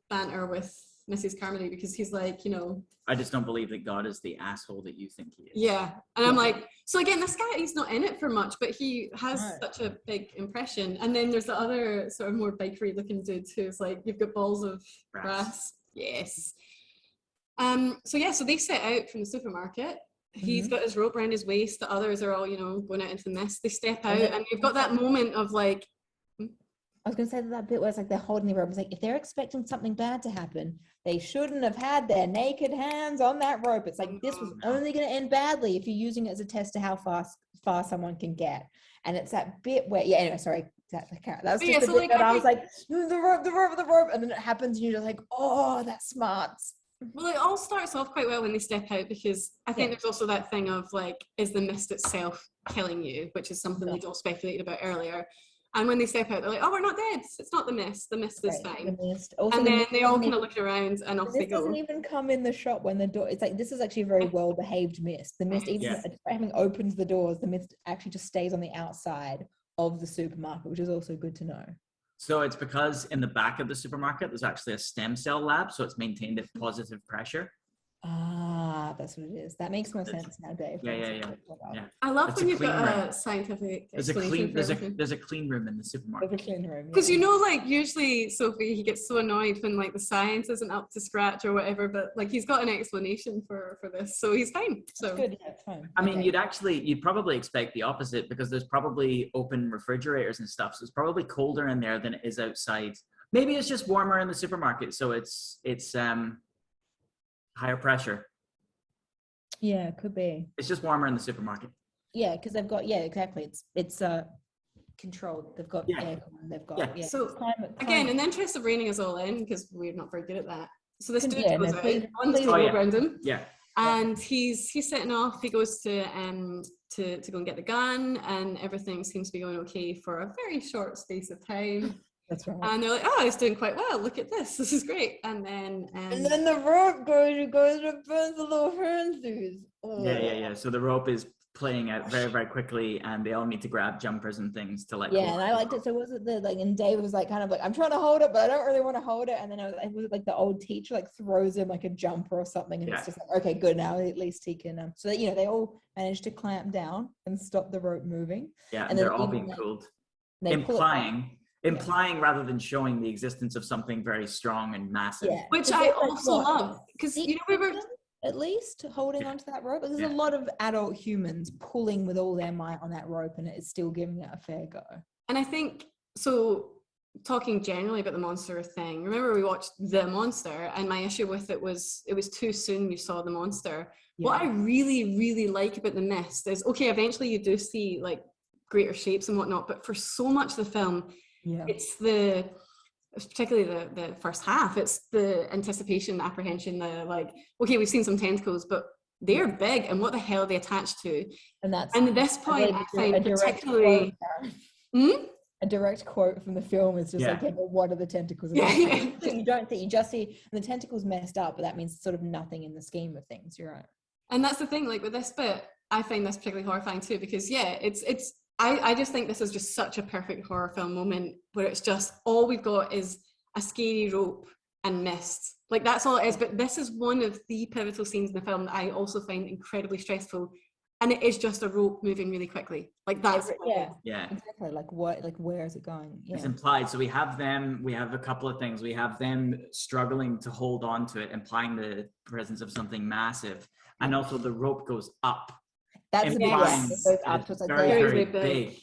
banter with Mrs. Carmody, because he's like, you know, I just don't believe that God is the asshole that you think he is. Yeah. And I'm like, so again, this guy, he's not in it for much, but he has such a big impression. And then there's the other sort of more bikery looking dude who's like, you've got balls of brass. Yes. So they set out from the supermarket. He's got his rope around his waist. The others are all, you know, going out into the mist. They step out, and you've got that moment of like, I was going to say that bit where it's like they're holding the rope. It's like, if they're expecting something bad to happen, they shouldn't have had their naked hands on that rope. It's like, this was only going to end badly if you're using it as a test to how far someone can get. And it's that bit where, anyway, sorry. That was just the bit that I was like, the rope. And then it happens and you're just like, oh, that's smart. Well, it all starts off quite well when they step out, because I think there's also that thing of like, is the mist itself killing you, which is something we'd all speculated about earlier. And when they step out, they're like, oh, we're not dead. It's not the mist. The mist is fine. And then they all kind of look around and off they go. It doesn't even come in the shop when the door, it's like, this is actually a very well-behaved mist. The mist, even having opens the doors, the mist actually just stays on the outside of the supermarket, which is also good to know. So it's because in the back of the supermarket, there's actually a stem cell lab. So it's maintained at positive pressure. Ah, that's what it is. That makes more sense now, Dave. Yeah. I love when you've got a scientific explanation. There's a clean room in the supermarket. There's a clean room. Because you know, like usually Sophie, he gets so annoyed when like the science isn't up to scratch or whatever, but like he's got an explanation for this, so he's fine. So that's good. Yeah, it's fine. I mean, you'd probably expect the opposite, because there's probably open refrigerators and stuff, so it's probably colder in there than it is outside. Maybe it's just warmer in the supermarket, so it's higher pressure. Yeah, it could be. It's just warmer in the supermarket. Yeah, because they've got exactly. It's controlled. They've got aircon. They've got So climate. Again, in the interest of reining us all in, because we're not very good at that. So this dude goes out on the table around him. Yeah. And he's setting off. He goes to go and get the gun, and everything seems to be going okay for a very short space of time. That's right. And they're like, oh, he's doing quite well. Look at this. This is great. And then the rope goes and burns the little furnaces. Oh. Yeah. So the rope is playing out very, very quickly, and they all need to grab jumpers and things to let go. Yeah, and I liked it. So was it and Dave was like, kind of like, I'm trying to hold it, but I don't really want to hold it. And then it was like the old teacher like throws him like a jumper or something, and it's just like, okay, good, now at least he can. So that, they all managed to clamp down and stop the rope moving. Yeah, and they're all being pulled, implying rather than showing the existence of something very strong and massive. Yeah. Which I also love, because we were at least holding onto that rope. There's a lot of adult humans pulling with all their might on that rope, and it's still giving it a fair go. And I think, so talking generally about the monster thing, remember we watched The Monster, and my issue with it was too soon you saw the monster. Yeah. What I really, really like about The Mist is, okay, eventually you do see like greater shapes and whatnot, but for so much of the film, it's particularly the first half, it's the anticipation, the apprehension, the like, okay, we've seen some tentacles, but they're big, and what the hell are they attached to? And at this point, I find particularly... A direct quote from the film is just like, well, what are the tentacles? You don't think, you just see, and the tentacles messed up, but that means sort of nothing in the scheme of things. You're right. And that's the thing, like with this bit, I find this particularly horrifying too, because I just think this is just such a perfect horror film moment where it's just all we've got is a scary rope and mist. Like that's all it is. But this is one of the pivotal scenes in the film that I also find incredibly stressful. And it is just a rope moving really quickly. Like that's exactly. Like what? Like where is it going? Yeah. It's implied. So we have a couple of things. We have them struggling to hold on to it, implying the presence of something massive, and also the rope goes up. That's very, very big.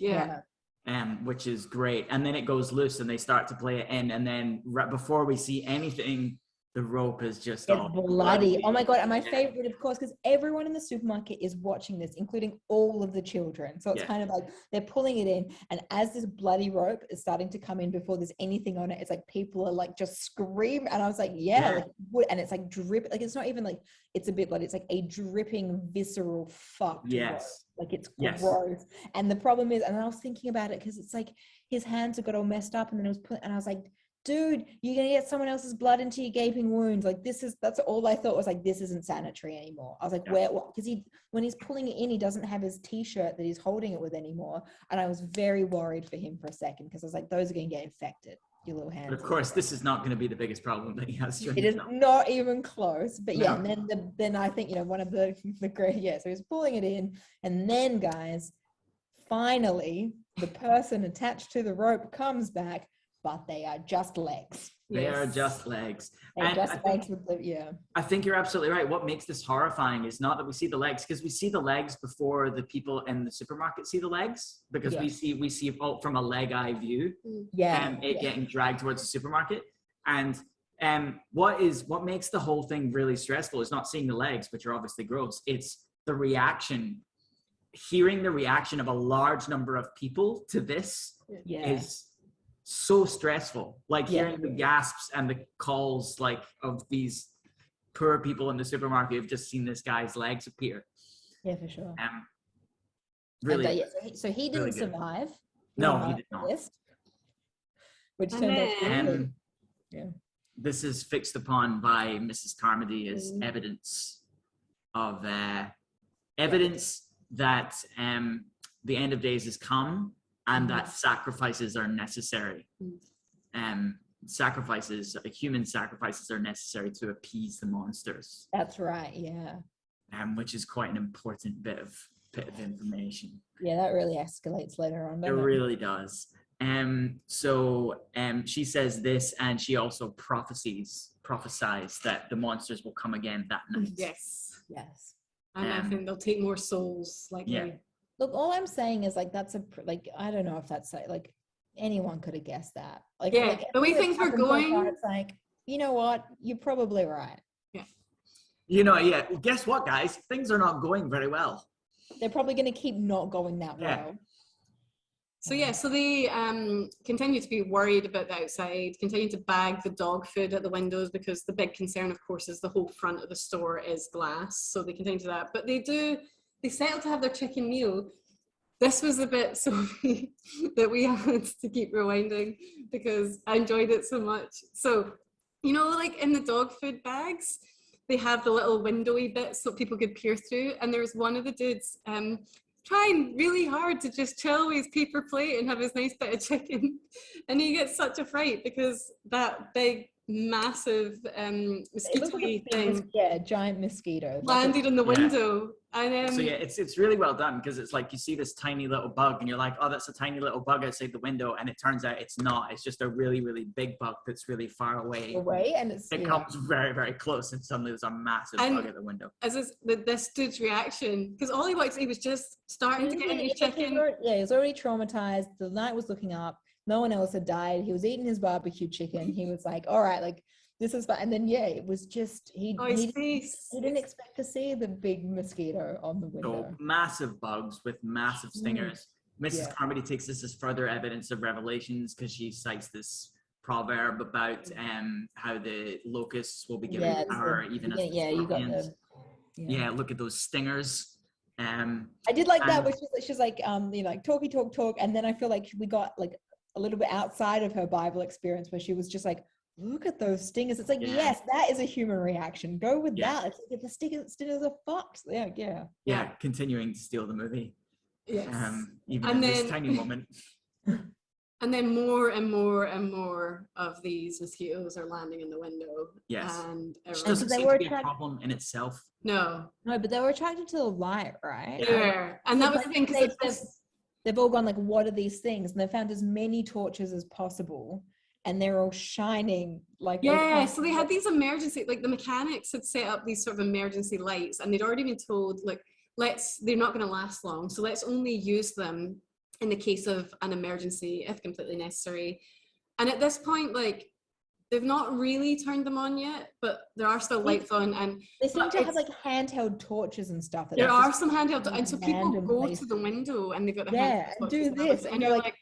Which is great. And then it goes loose, and they start to play it in, and then right before we see anything, the rope is just all bloody. Oh my God. And my favorite, of course, because everyone in the supermarket is watching this, including all of the children. So it's kind of like they're pulling it in. And as this bloody rope is starting to come in before there's anything on it, it's like people are like just screaming. And I was like, like, and it's like drip. Like, it's not even like it's a bit bloody. It's like a dripping, visceral fucked rope. Like it's gross. And the problem is, and I was thinking about it because it's like his hands have got all messed up, and then it was put, and I was like, dude, you're gonna get someone else's blood into your gaping wounds. Like that's all I thought was like, this isn't sanitary anymore. I was like, what? Because when he's pulling it in, he doesn't have his t-shirt that he's holding it with anymore. And I was very worried for him for a second, because I was like, those are gonna get infected, your little hands. But of course, this is not going to be the biggest problem that he has. It is not even close. But and then I think, one of the great, so he's pulling it in, and then guys, finally, the person attached to the rope comes back, but they are just legs. They are just legs. They're just legs with the, I think you're absolutely right. What makes this horrifying is not that we see the legs, because we see the legs before the people in the supermarket see the legs, because we see from a leg eye view, getting dragged towards the supermarket. And what makes the whole thing really stressful is not seeing the legs, which are obviously gross. It's the reaction, hearing the reaction of a large number of people to this is so stressful. Like hearing the gasps and the calls like of these poor people in the supermarket who've just seen this guy's legs appear. Yeah, for sure. Really. So he didn't really survive. No, he did not. Which turned out this is fixed upon by Mrs. Carmody as evidence that the end of days has come, and that sacrifices are necessary. Human sacrifices are necessary to appease the monsters. That's right, yeah. Which is quite an important bit of information. Yeah, that really escalates later on. It really does. She says this, and she also prophesies that the monsters will come again that night. Yes. And I think they'll take more souls. Look, all I'm saying is like, that's I don't know if that's like anyone could have guessed that. Like, the way things were going, it's like, you know what? You're probably right. Yeah. Guess what, guys? Things are not going very well. They're probably going to keep not going that well. So they continue to be worried about the outside, continue to bag the dog food at the windows, because the big concern, of course, is the whole front of the store is glass. So they continue to that. But they settle to have their chicken meal. This was the bit, Sophie, that we had to keep rewinding because I enjoyed it so much. So, like in the dog food bags, they have the little windowy bits so people could peer through. And there was one of the dudes trying really hard to just chill with his paper plate and have his nice bit of chicken. And he gets such a fright because that big massive mosquito thing. Giant mosquito landed in the window. And so it's really well done, because it's like you see this tiny little bug and you're like, oh, that's a tiny little bug outside the window, and it turns out it's not. It's just a really, really big bug that's really far away. And it comes very, very close, and suddenly there's a massive bug at the window. As this dude's reaction, because all he wanted, he was just starting to get in his chicken. He was already traumatized. The night was looking up. No one else had died. He was eating his barbecue chicken. He was like, all right, like, this is fun. And then it was just he didn't expect to see the big mosquito on the window. So massive bugs with massive stingers. Mrs. Carmody takes this as further evidence of revelations, because she cites this proverb about how the locusts will be given power even as the scorpions. Look at those stingers. I did like that, where she's like, like talk, and then I feel like we got like a little bit outside of her Bible experience, where she was just like, look at those stingers. It's like, yes, that is a human reaction. Go with that. It's like, the stingers are fucked. Yeah. Continuing to steal the movie. Yes. Even in this tiny moment. And then more and more and more of these mosquitoes are landing in the window. Yes. And it doesn't seem to be a problem in itself. No, but they were attracted to the light, right? Yeah. And that was the thing, because they've all gone like, what are these things? And they found as many torches as possible, and they're all shining like. So they had these emergency, like the mechanics had set up these sort of emergency lights, and they'd already been told, like, they're not going to last long, so let's only use them in the case of an emergency, if completely necessary. And at this point, like, they've not really turned them on yet, but there are still lights on, and they seem to have like handheld torches and stuff. There are some handheld, and so people go to the window and they've got the handheld torches and do this, and you're like,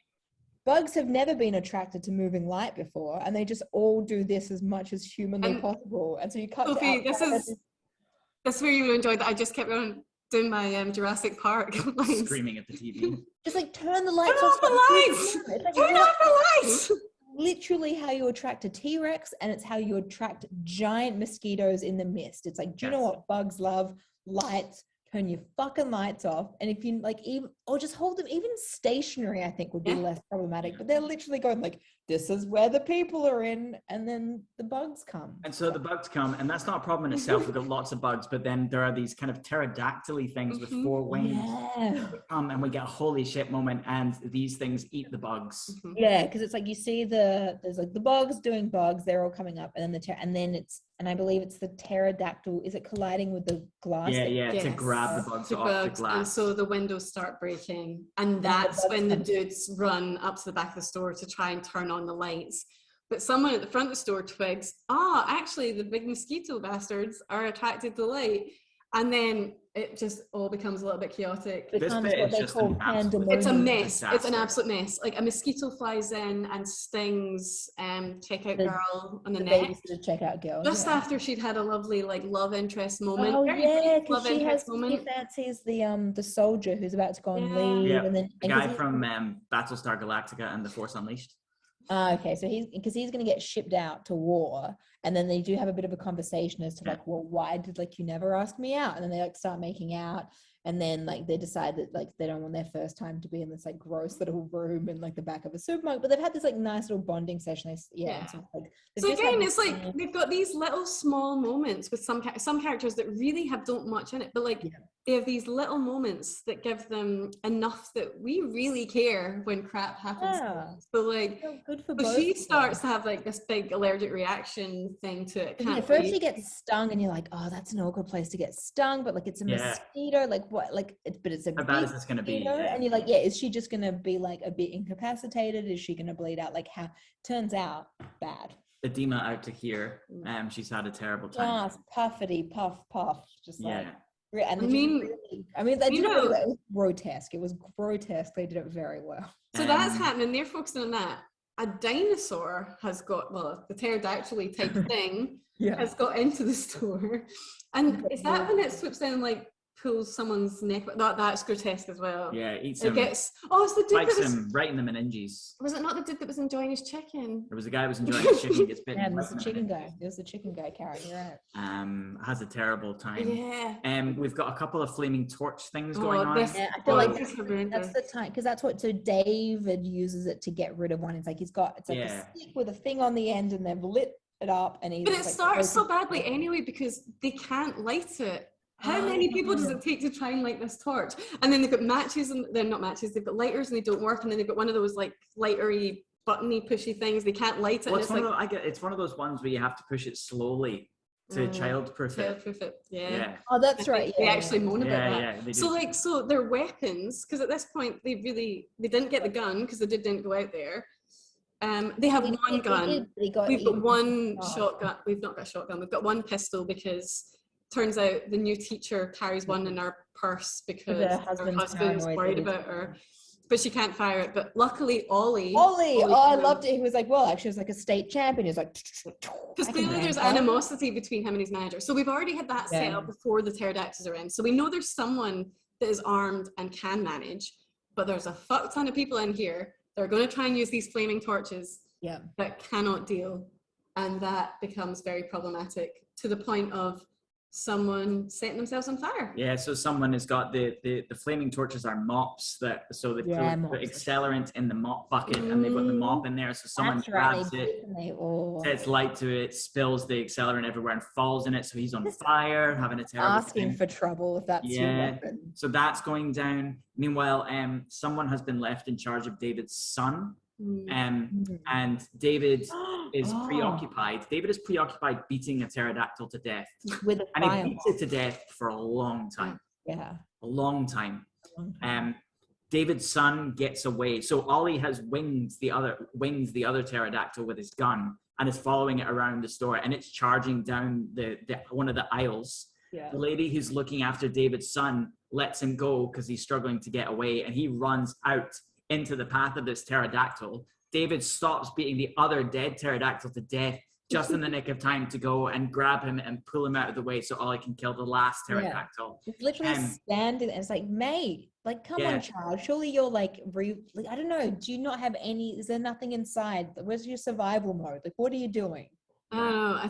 bugs have never been attracted to moving light before, and they just all do this as much as humanly possible. And so you cut. Sophie, this is where you would enjoy that. I just kept on doing my Jurassic Park lines. Screaming at the TV. Just like, turn the lights off. Turn off the lights. Literally how you attract a T-Rex, and it's how you attract giant mosquitoes in the mist. It's like, do you know what bugs love? Lights. Turn your fucking lights off. And if you like, even, or just hold them even stationary, I think would be less problematic. But they're literally going like, this is where the people are in, and then the bugs come. And so the bugs come, and that's not a problem in itself. We've got lots of bugs, but then there are these kind of pterodactyl-y things with 4 wings that come, and we get a holy shit moment, and these things eat the bugs. Yeah, because it's like, you see there's like the bugs doing bugs, they're all coming up, and then and I believe it's the pterodactyl, is it colliding with the glass? To grab the bugs off the glass. And so the windows start breaking, and that's when the dudes run up to the back of the store to try and turn on the lights. But someone at the front of the store twigs, actually the big mosquito bastards are attracted to the light. And then it just all becomes a little bit chaotic. This bit is just it's a mess. It's an absolute mess. Like, a mosquito flies in and stings checkout girl on the neck. Checkout girl. Just after she'd had a lovely like love interest moment. Oh yeah, because she fancies the soldier who's about to go on leave, and then the guy from Battlestar Galactica and The Force Unleashed. Okay, so he's going to get shipped out to war, and then they do have a bit of a conversation as to like, well, why did like you never ask me out? And then they like start making out, and then like they decide that like they don't want their first time to be in this like gross little room in like the back of a supermarket, but they've had this like nice little bonding session. So again, it's like they've got these little small moments with some characters that really don't much in it, but like they have these little moments that give them enough that we really care when crap happens. So like, good for so she starts to have like this big allergic reaction thing to it. At first she gets stung, and you're like, oh, that's an awkward place to get stung, but like it's a mosquito, like what, like but it's a how bad is this going to be? And you're like, is she just going to be like a bit incapacitated? Is she going to bleed out? Like, how? Turns out bad. Edema out to here. She's had a terrible time. Puffity puff, just like. And I mean, they did it was grotesque. It was grotesque. They did it very well. So that's happening. They're focusing on that. A dinosaur has got, the pterodactyl type thing has got into the store. And is that when it swoops in and like pulls someone's neck? That's grotesque as well. Yeah, eats him. It's the dude bites him right in the meninges. Was it not the dude that was enjoying his chicken? There was a guy who was enjoying his chicken. Gets bitten. Yeah, it was the chicken guy. It was the chicken guy character, right? Has a terrible time. Yeah. We've got a couple of flaming torch things going on. I feel like that's the time, because that's what. So David uses it to get rid of one. It's like it's like a stick with a thing on the end, and they've lit it up, and he's. But it starts so badly anyway because they can't light it. How many people does it take to try and light this torch? And then they've got matches, and they're not matches. They've got lighters, and they don't work. And then they've got one of those like lightery, buttony, pushy things. They can't light it. Well, it's one of those ones where you have to push it slowly to childproof it. Childproof it, yeah. Oh, that's right. They actually moan about that. Yeah, so their weapons, because at this point they didn't get the gun because the dude didn't go out there. They have one gun. We've got one shotgun. We've not got a shotgun. We've got one pistol because turns out the new teacher carries one in her purse because her husband's worried about her. But she can't fire it. But luckily, Ollie. I loved it. He was like, well, actually, it was like a state champion. He was like, because clearly there's animosity between him and his manager. So we've already had that set up before the pterodactyls are in. So we know there's someone that is armed and can manage. But there's a fuck ton of people in here that are going to try and use these flaming torches that cannot deal. And that becomes very problematic to the point of someone setting themselves on fire. Yeah, so someone has got the flaming torches are mops they put the accelerant in the mop bucket and they've got the mop in there, so someone grabs it, sets light to it, spills the accelerant everywhere and falls in it, so he's on fire, having a terrible asking for trouble if that's your weapon. So that's going down. Meanwhile, someone has been left in charge of David's son. And David is preoccupied. David is preoccupied beating a pterodactyl to death. And he beats it to death for a long time. Yeah. A long time. David's son gets away. So Ollie has wings the other pterodactyl with his gun and is following it around the store, and it's charging down the one of the aisles. Yeah. The lady who's looking after David's son lets him go because he's struggling to get away, and he runs out into the path of this pterodactyl. David stops beating the other dead pterodactyl to death just in the nick of time to go and grab him and pull him out of the way so Ollie can kill the last pterodactyl. It's literally standing, and it's like, mate, like, come on, child. Surely you're like, I don't know. Do you not have any? Is there nothing inside? Where's your survival mode? Like, what are you doing? I don't know. I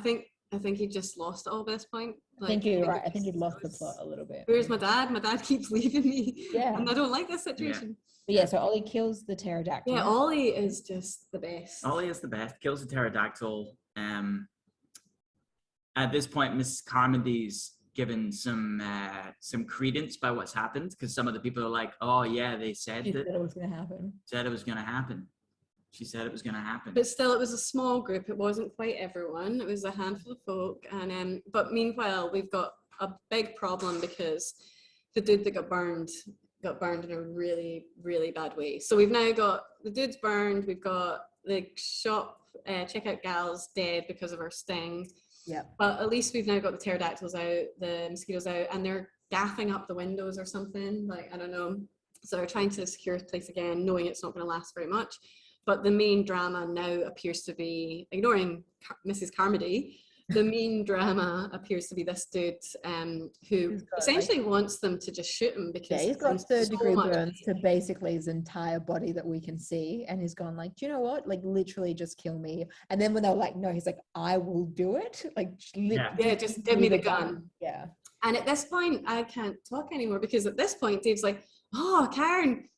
think he just lost it all by this point. Like, I think you're right. I think he lost the plot a little bit. Where's my dad? My dad keeps leaving me. Yeah. And I don't like this situation. Yeah, so Ollie kills the pterodactyl. Yeah, Ollie is just the best. Ollie is the best. Kills the pterodactyl. At this point, Mrs. Carmody's given some credence by what's happened, because some of the people are like, "Oh yeah, they said that it was going to happen." Said it was going to happen. She said it was going to happen. But still, it was a small group. It wasn't quite everyone. It was a handful of folk. And but meanwhile, we've got a big problem because the dude that got burned in a really, really bad way. So we've now got the dude's burned. We've got the shop checkout gals dead because of her sting. Yeah. But at least we've now got the pterodactyls out, the mosquitoes out, and they're gaffing up the windows or something. Like, I don't know. So they're trying to secure the place again, knowing it's not going to last very much. But the main drama now appears to be, ignoring Mrs. Carmody, the main drama appears to be this dude who essentially wants them to just shoot him because he's got third-degree burns to basically his entire body that we can see, and he's gone like, do you know what? Like, literally, just kill me. And then when they were like, no, he's like, I will do it. Like, just give me the gun. Yeah. And at this point, I can't talk anymore because at this point, Dave's like, oh, Karen,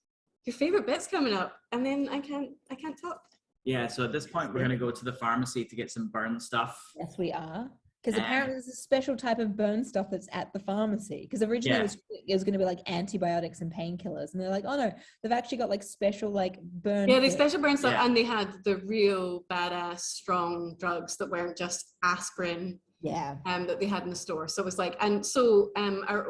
your favorite bit's coming up, and then I can't talk. Yeah, so at this point, we're going to go to the pharmacy to get some burn stuff. Yes, we are. Because apparently there's a special type of burn stuff that's at the pharmacy. Because originally it was going to be like antibiotics and painkillers. And they're like, oh no, they've actually got like special like burn. Yeah, they special burn stuff. Yeah. And they had the real badass strong drugs that weren't just aspirin. Yeah. That they had in the store. So it was like, and so our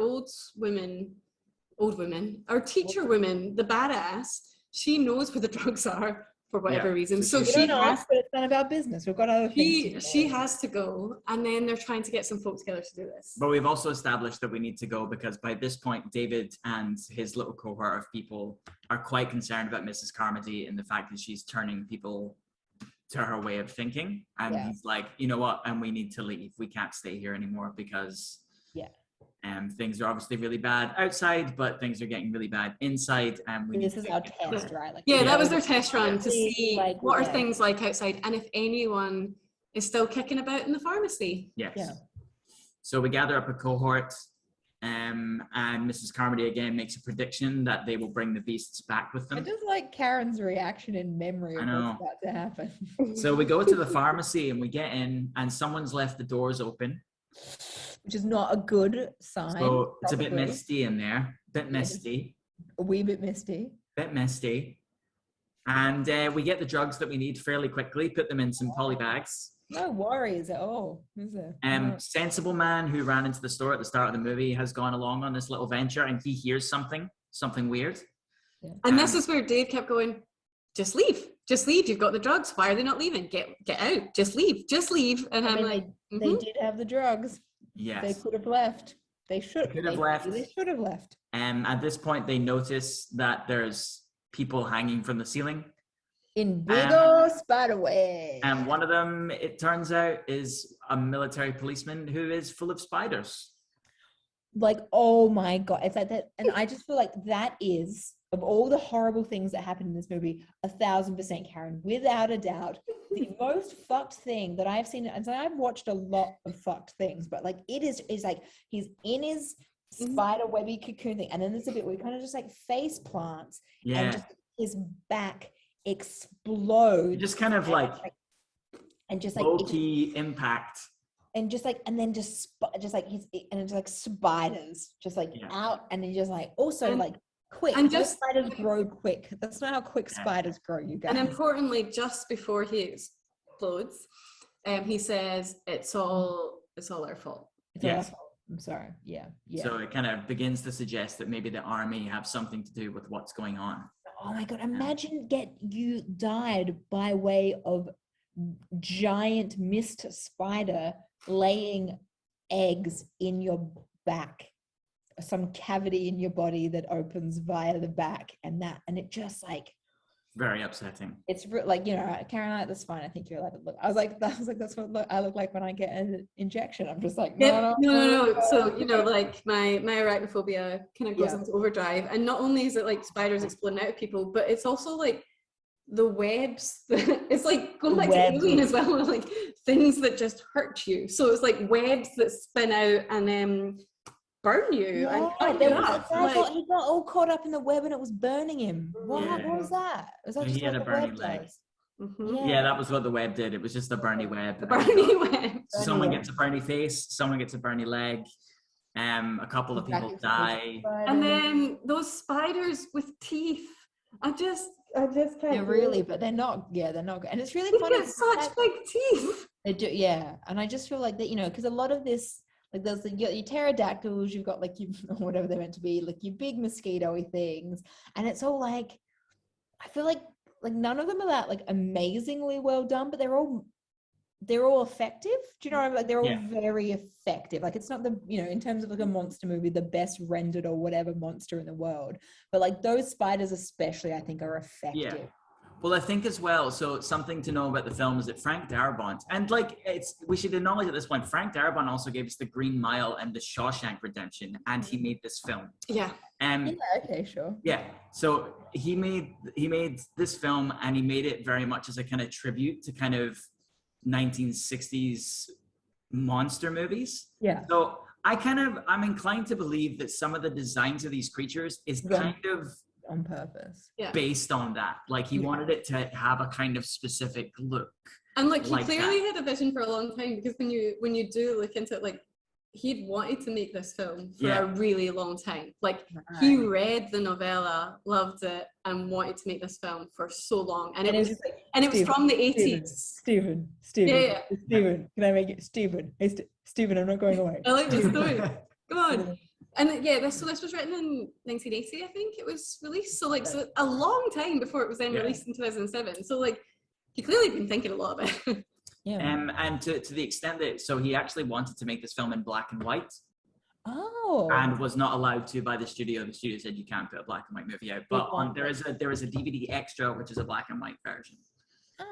our teacher woman, the badass, she knows where the drugs are. For whatever reason, so she has. But it's none of our business. We've got other things. She has to go, and then they're trying to get some folk together to do this. But we've also established that we need to go because by this point, David and his little cohort of people are quite concerned about Mrs. Carmody and the fact that she's turning people to her way of thinking. And he's like, you know what? And we need to leave. We can't stay here anymore because things are obviously really bad outside, but things are getting really bad inside. And this is our test, right? Like, that was their test run to see like, what are things like outside, and if anyone is still kicking about in the pharmacy. Yes. Yeah. So we gather up a cohort. and Mrs. Carmody again makes a prediction that they will bring the beasts back with them. I just like Karen's reaction in memory of what's about to happen. So we go to the pharmacy and we get in, and someone's left the doors open, which is not a good sign. So it's a bit misty in there, a wee bit misty. And we get the drugs that we need fairly quickly, put them in some poly bags. No worries at all, is there? Sensible man who ran into the store at the start of the movie has gone along on this little venture, and he hears something weird. Yeah. And this is where Dave kept going, just leave, you've got the drugs, why are they not leaving? Get out, just leave. And I'm like, they did have the drugs. Yes. They could have left. They should have left. At this point, they notice that there's people hanging from the ceiling. In big old spider web. And one of them, it turns out, is a military policeman who is full of spiders. Like, oh my God. It's like that. And I just feel like that is, of all the horrible things that happen in this movie, 1,000% Karen, without a doubt, the most fucked thing that I've seen. And so I've watched a lot of fucked things, but like it is like he's in his spider webby cocoon thing. And then there's a bit where he kind of just like face plants and just his back explodes. Just kind of like and just like low-key impact. And just like, and then just like he's, and it's like spiders just like out, and then just like also like quick. And just spiders grow quick. That's not how quick spiders grow, you guys. And importantly, just before he explodes, he says, "It's all our fault." Yes. I'm sorry. Yeah. So it kind of begins to suggest that maybe the army have something to do with what's going on. Oh my God! Imagine you died by way of giant mist spider laying eggs in your back, some cavity in your body that opens via the back, and it just like very upsetting. It's like, you know, Karen, that's fine. I think you're allowed to look. I was like, that's what I look like when I get an injection. I'm just like, no. So, you know, like my arachnophobia kind of goes into overdrive. And not only is it like spiders exploding out of people, but it's also like the webs. It's like going back to Alien as well, like things that just hurt you. So it's like webs that spin out and then burn you. He got all caught up in the web and it was burning him. What was that? Was that he had a burning leg. Yeah, that was what the web did. It was just a burny web. Someone gets a burny face, someone gets a burny leg. A couple of people die. And then those spiders with teeth. I just can't. They're really, but they're not. Yeah, they're not good. And it's really funny. They get such big teeth. They do, yeah. And I just feel like that, you know, because a lot of this, like there's your pterodactyls, you've got like whatever they're meant to be, like your big mosquito-y things, and it's all like, I feel like none of them are that like amazingly well done, but they're all effective. Do you know what I mean? Like they're all very effective. Like it's not the, you know, in terms of like a monster movie, the best rendered or whatever monster in the world, but like those spiders especially, I think are effective. Yeah. Well, I think as well, so something to know about the film is that Frank Darabont, and like we should acknowledge at this point, Frank Darabont also gave us The Green Mile and The Shawshank Redemption, and he made this film. Yeah. Okay, sure. Yeah. So he made this film, and he made it very much as a kind of tribute to kind of 1960s monster movies. Yeah. So I'm inclined to believe that some of the designs of these creatures is kind of on purpose, based on that. Like he wanted it to have a kind of specific look, and like he clearly had a vision for a long time, because when you do look into it, like he'd wanted to make this film for a really long time. Like he read the novella, loved it, and wanted to make this film for so long, and it was from the 80s. Stephen, Stephen, can I make it Stephen? Hey, Stephen, I'm not going away. I like this story. Come on. And this was written in 1980, I think it was released. So like, so a long time before it was then released in 2007. So like, he clearly been thinking a lot about it. And to the extent that, so he actually wanted to make this film in black and white. Oh. And was not allowed to by the studio. The studio said you can't put a black and white movie out. But there is a DVD extra, which is a black and white version.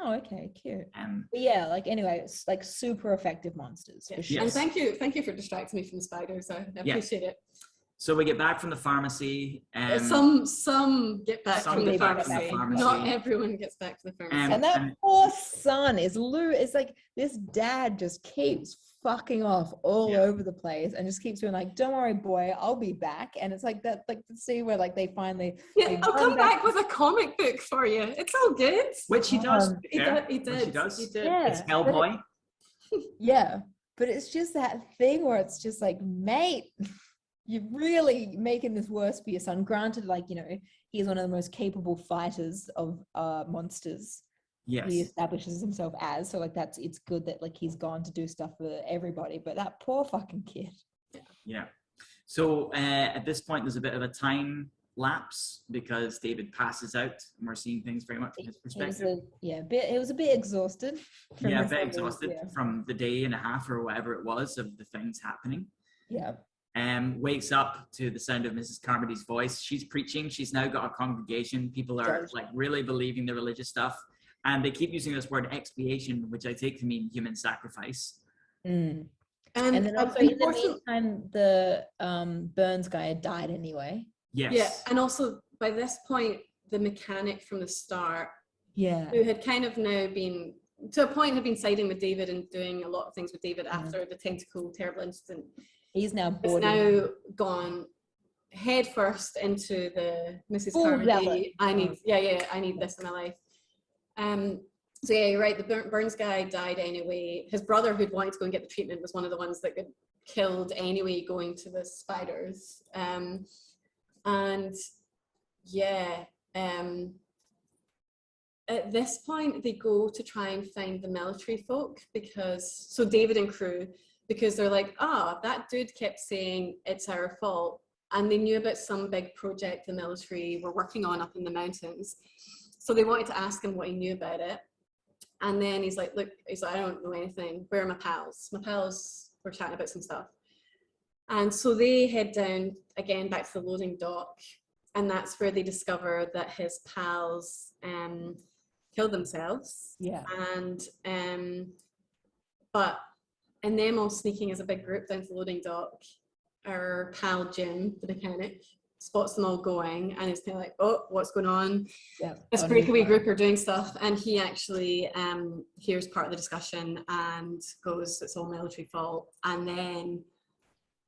Oh, okay, cute. Yeah, like anyway, it's like super effective monsters. For sure. And thank you for distracting me from the spiders. I appreciate it. So we get back from the pharmacy. Some get back from the pharmacy. Not everyone gets back to the pharmacy. And that poor son is like this dad just keeps fucking off all over the place and just keeps being like, don't worry, boy, I'll be back. And it's like that, like the scene where like they finally I'll come back with a comic book for you. It's all good. Which he does. He did. Yeah. It's Hellboy. Yeah. But it's just that thing where it's just like, mate, you're really making this worse for your son. Granted, like, you know, he's one of the most capable fighters of monsters. Yes. He establishes himself as. So like it's good that like he's gone to do stuff for everybody. But that poor fucking kid. Yeah. So at this point, there's a bit of a time lapse because David passes out and we're seeing things very much from his perspective. It was a bit exhausted. A bit exhausted from the day and a half or whatever it was of the things happening. Yeah. Wakes up to the sound of Mrs. Carmody's voice. She's preaching. She's now got a congregation. People are like really believing the religious stuff. And they keep using this word expiation, which I take to mean human sacrifice. Mm. And then also in the meantime, the Burns guy had died anyway. Yes. Yeah, and also by this point, the mechanic from the start, who had kind of now been, to a point, had been siding with David and doing a lot of things with David after the tentacle terrible incident. He's now gone head first into the Mrs. Carmody. I need this in my life. So yeah, you're right. The Burns guy died anyway. His brother, who'd wanted to go and get the treatment, was one of the ones that got killed anyway, going to the spiders. At this point, they go to try and find the military folk so David and crew, because they're like, that dude kept saying it's our fault. And they knew about some big project the military were working on up in the mountains. So they wanted to ask him what he knew about it. And then he's like, I don't know anything. Where are my pals? My pals were chatting about some stuff. And so they head down again back to the loading dock. And that's where they discover that his pals killed themselves. Yeah. And them all sneaking as a big group down to the loading dock, our pal Jim, the mechanic, spots them all going and is kind of like, oh, what's going on? Yeah. This breakaway group are doing stuff. And he actually hears part of the discussion and goes, it's all military fault. And then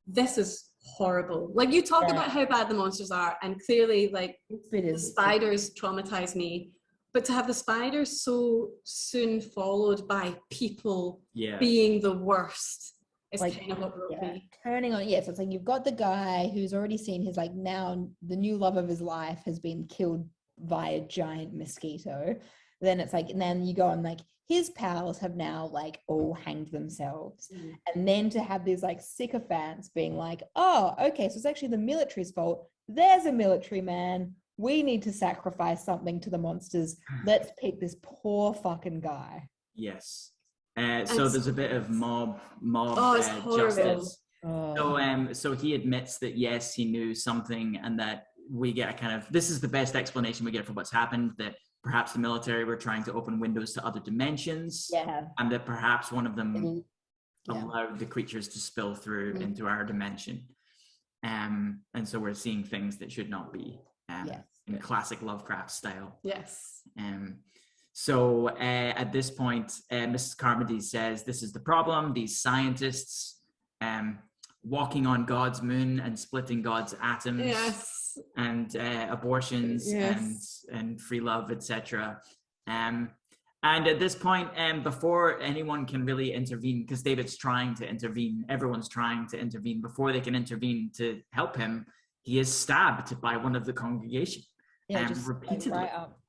this is horrible. Like, you talk about how bad the monsters are, and clearly, like, the spiders traumatize me. But to have the spiders so soon followed by people being the worst is like, kind of what broke me. Turning on, so it's like you've got the guy who's already seen his, like, now the new love of his life has been killed by a giant mosquito. Then it's like, and then you go on, like, his pals have now, like, all hanged themselves. And then to have these, like, sycophants being like, oh, okay, so it's actually the military's fault. There's a military man. We need to sacrifice something to the monsters. Let's pick this poor fucking guy. Yes. So there's a bit of mob justice. So he admits that, yes, he knew something, and that we get a kind of, this is the best explanation we get for what's happened, that perhaps the military were trying to open windows to other dimensions, and that perhaps one of them allowed the creatures to spill through into our dimension. And so we're seeing things that should not be in classic Lovecraft style. Yes. So at this point, Mrs. Carmody says, this is the problem. These scientists walking on God's moon and splitting God's atoms, and abortions and free love, etc. And at this point, before anyone can really intervene, because David's trying to intervene, everyone's trying to intervene, before they can intervene to help him, he is stabbed by one of the congregation. Just repeatedly. Right up.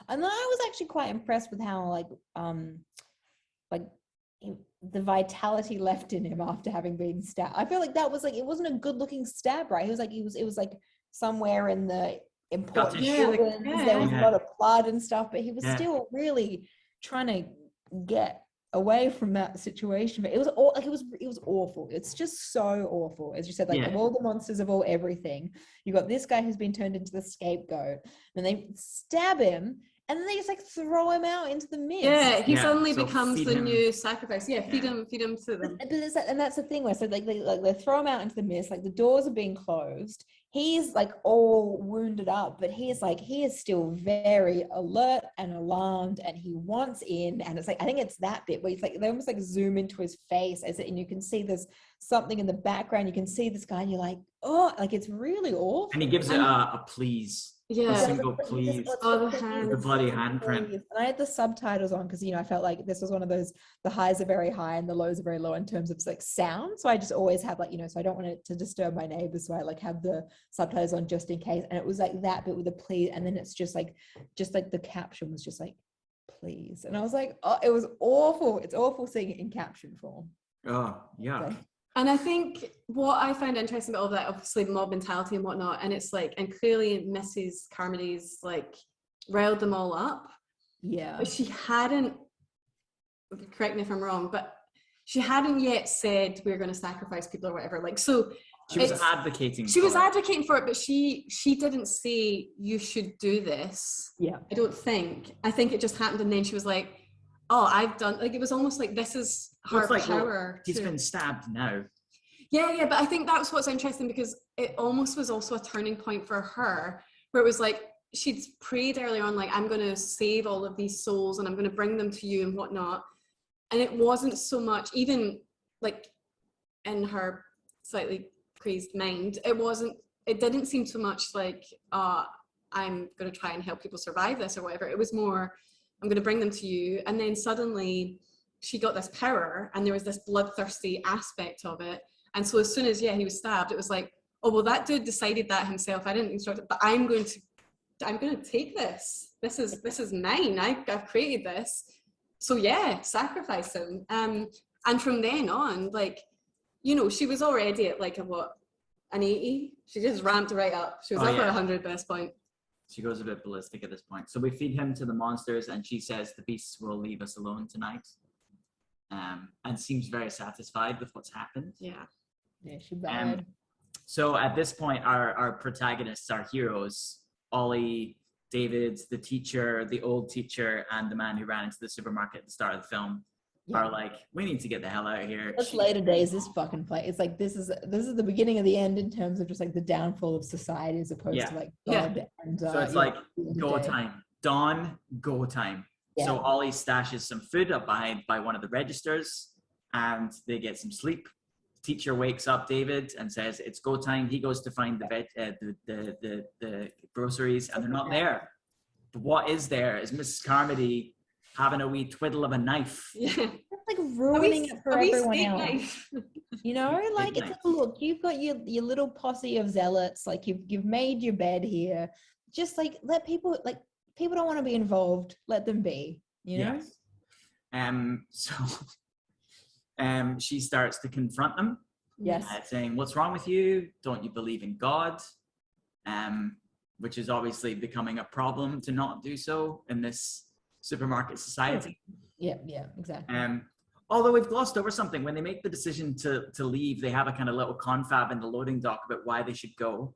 And I was actually quite impressed with how the vitality left in him after having been stabbed. I feel like that was like, it wasn't a good looking stab, right? It was like somewhere in the important organs. There was a lot of blood and stuff, but he was still really trying to get away from that situation. But it was awful. It's just so awful. As you said, like of all the monsters, of all everything, you got this guy who's been turned into the scapegoat, and they stab him. And then they just like throw him out into the mist. Yeah, he suddenly becomes the new sacrifice. Yeah, feed him to them. But and that's the thing where so like they throw him out into the mist, like the doors are being closed. He's like all wounded up, but he is still very alert and alarmed, and he wants in. And it's like, I think it's that bit where it's like they almost like zoom into his face and you can see there's something in the background. You can see this guy, and you're like, oh, like it's really awful. And he gives it a please. Yeah, a single please. The bloody handprint. And I had the subtitles on because I felt like this was one of those, the highs are very high and the lows are very low in terms of like sound. So I just always have like, so I don't want it to disturb my neighbors. So I like have the subtitles on just in case. And it was like that bit with the please, and then it's just like the caption was just like, please. And I was like, oh, it was awful. It's awful seeing it in caption form. Oh, yeah. So, and I think what I find interesting about all of that, obviously mob mentality and whatnot, and it's like, and clearly Mrs. Carmody's like riled them all up. Yeah. But she hadn't, correct me if I'm wrong, but she hadn't yet said we're going to sacrifice people or whatever. Like, so she was advocating. She was advocating for it, but she didn't say you should do this. Yeah. I don't think. I think it just happened, and then she was like, oh, I've done, like, it was almost like this is her power. He's been stabbed now. Yeah, but I think that's what's interesting, because it almost was also a turning point for her, where it was like, she'd prayed earlier on, like, I'm going to save all of these souls and I'm going to bring them to you and whatnot. And it wasn't so much, even like in her slightly crazed mind, it didn't seem so much like, I'm going to try and help people survive this or whatever. It was more, I'm going to bring them to you. And then suddenly she got this power, and there was this bloodthirsty aspect of it. And so as soon as, he was stabbed, it was like, oh, well, that dude decided that himself. I didn't instruct it, but I'm going to take this. This is mine. I've created this. So sacrifice him. And from then on, like, she was already at like an 80. She just ramped right up. She was up for 100 best point. She goes a bit ballistic at this point. So we feed him to the monsters, and she says the beasts will leave us alone tonight. And seems very satisfied with what's happened. Yeah, she bad. So at this point, our protagonists, our heroes, Ollie, David, the teacher, the old teacher, and the man who ran into the supermarket at the start of the film, are like, we need to get the hell out of here. It's later days, this fucking play. It's like this is the beginning of the end in terms of just like the downfall of society as opposed to like God. And so it's like go time, dawn, go time. Yeah. So Ollie stashes some food up by one of the registers, and they get some sleep. Teacher wakes up David and says it's go time. He goes to find the groceries, and they're not there. But what is there is Mrs. Carmody having a wee twiddle of a knife. Yeah. That's like ruining it for everyone else. Like it's like, look, you've got your little posse of zealots, like you've made your bed here. Just like let people, like people don't want to be involved, let them be, Yes. So she starts to confront them. Yes. Saying, what's wrong with you? Don't you believe in God? Which is obviously becoming a problem to not do so in this supermarket society. Yeah, exactly. Although we've glossed over something. When they make the decision to leave, they have a kind of little confab in the loading dock about why they should go.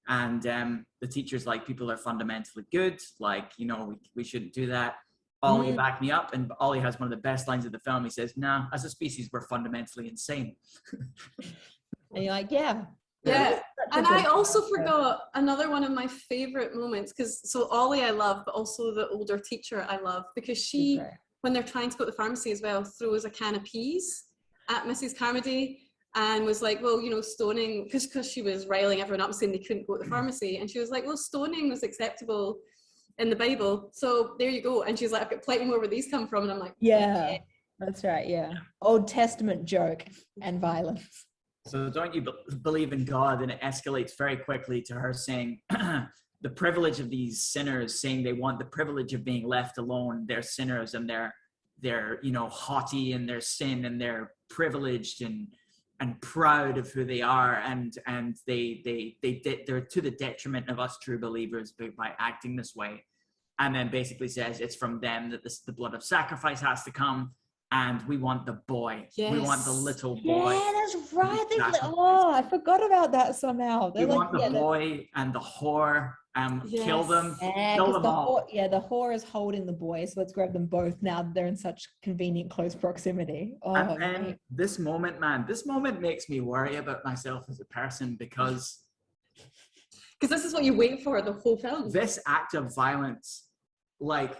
And the teacher's like, people are fundamentally good. Like, we shouldn't do that. Ollie, back me up. And Ollie has one of the best lines of the film. He says, nah, as a species, we're fundamentally insane. And you're like, yeah. And I also forgot another one of my favorite moments, so Ollie I love, but also the older teacher I love, because she, when they're trying to go to the pharmacy as well, throws a can of peas at Mrs. Carmody and was like, well, stoning, because she was riling everyone up saying they couldn't go to the pharmacy, and she was like, well, stoning was acceptable in the Bible, so there you go. And she's like, I've got plenty more where these come from. And I'm like, yeah. That's right, yeah. Old Testament joke and violence. So don't you believe in God? And it escalates very quickly to her saying the privilege of these sinners, saying they want the privilege of being left alone. They're sinners, and they're haughty in their sin, and they're privileged and proud of who they are, and they're to the detriment of us true believers by acting this way. And then basically says it's from them that the blood of sacrifice has to come. and we want the boy. Yes. We want the little boy. Yeah, that's right. I forgot about that somehow. We want the boy and the whore. Kill them. Kill them all. The whore is holding the boy, so let's grab them both now they're in such convenient close proximity. And then this moment makes me worry about myself as a person because this is what you wait for the whole film. This act of violence, like,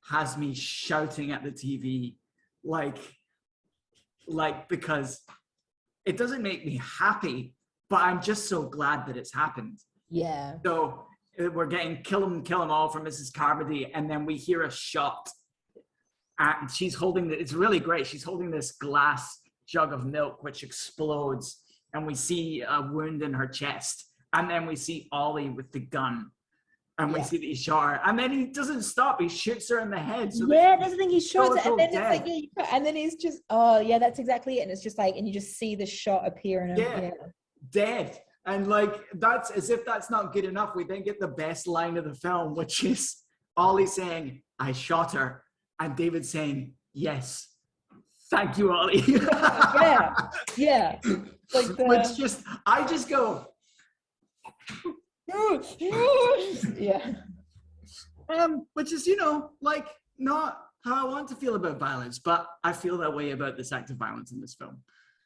has me shouting at the TV, like because it doesn't make me happy, but I'm just so glad that it's happened. Yeah. So we're getting kill them all from Mrs. Carmody, and then we hear a shot. And she's holding it's really great. She's holding this glass jug of milk, which explodes, and we see a wound in her chest. And then we see Ollie with the gun. And we see that he shot her. And then he doesn't stop. He shoots her in the head. So that's the thing. He shoots her. And then it's like, and then he's just, that's exactly it. And it's just like, and you just see the shot appear. And dead. And like, that's as if that's not good enough. We then get the best line of the film, which is Ollie saying, I shot her. And David saying, yes. Thank you, Ollie. Yeah. Like which just, I just go, yeah. Which is, like, not how I want to feel about violence, but I feel that way about this act of violence in this film.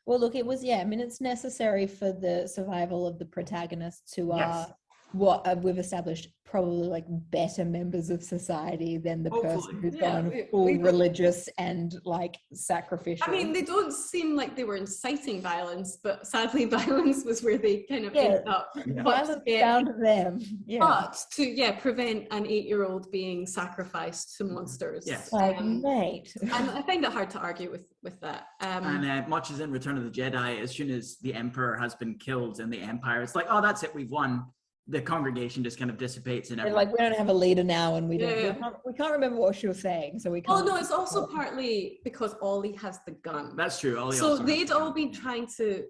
Well, look, it was, it's necessary for the survival of the protagonists who are what we've established, probably like better members of society than the person who's gone full religious and like sacrificial. I mean, they don't seem like they were inciting violence, but sadly violence was where they kind of ended up. Violence found them. But to prevent an 8-year-old being sacrificed to monsters. Yes. Mate. And I find it hard to argue with that. And much as in Return of the Jedi, as soon as the Emperor has been killed in the Empire, it's like, oh, that's it, we've won. The congregation just kind of dissipates and like, we don't have a leader now, and we can't remember what she was saying, so we can't. Oh no, it's also partly because Ollie has the gun. That's true. Ollie so they'd all been trying to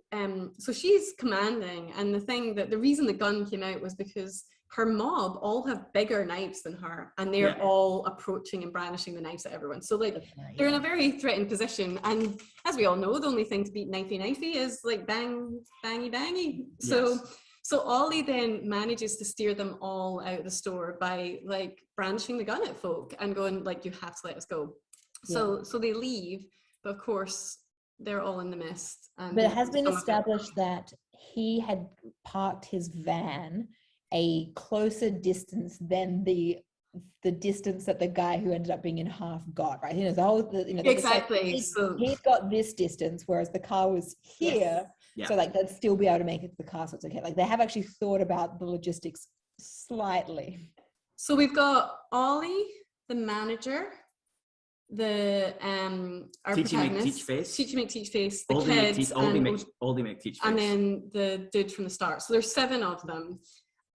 so she's commanding, and the reason the gun came out was because her mob all have bigger knives than her, and they're all approaching and brandishing the knives at everyone. So like they're in a very threatened position, and as we all know, the only thing to beat knifey is like bang bangy bangy. So Ollie then manages to steer them all out of the store by like brandishing the gun at folk and going like, you have to let us go. So they leave, but of course they're all in the mist. But it has been established that he had parked his van a closer distance than the distance that the guy who ended up being in half got, right? Exactly. So he's got this distance, whereas the car was here. Yes. So like they'd still be able to make it to the car, so it's okay. Like they have actually thought about the logistics slightly. So we've got Ollie, the manager, the our protagonist, Teach Me Teach Face, the kids, Oldie make Teach Face, and then the dude from the start. So there's 7 of them.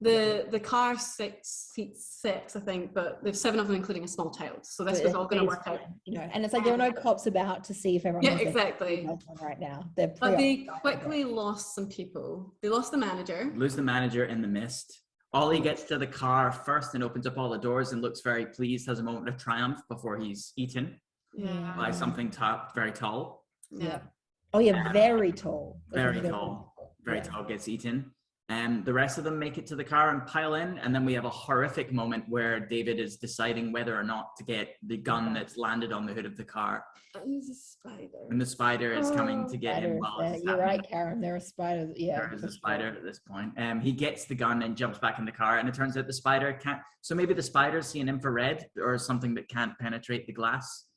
The car seats 6, I think, but there's 7 of them, including a small child. So this was all going to work out. And it's like there are no cops about to see if everyone. Yeah, exactly. Right now, but they quickly lost some people. They lost the manager. Lose the manager in the mist. Ollie gets to the car first and opens up all the doors and looks very pleased. Has a moment of triumph before he's eaten by something very tall. Yeah. Oh yeah, very tall. Very tall. Gets eaten. The rest of them make it to the car and pile in, and then we have a horrific moment where David is deciding whether or not to get the gun that's landed on the hood of the car. And there's a spider. And the spider is coming to get him. You're right, Karen. There are spiders. Yeah, there is a spider at this point. He gets the gun and jumps back in the car, and it turns out the spider can't. So maybe the spider's seeing infrared or something that can't penetrate the glass.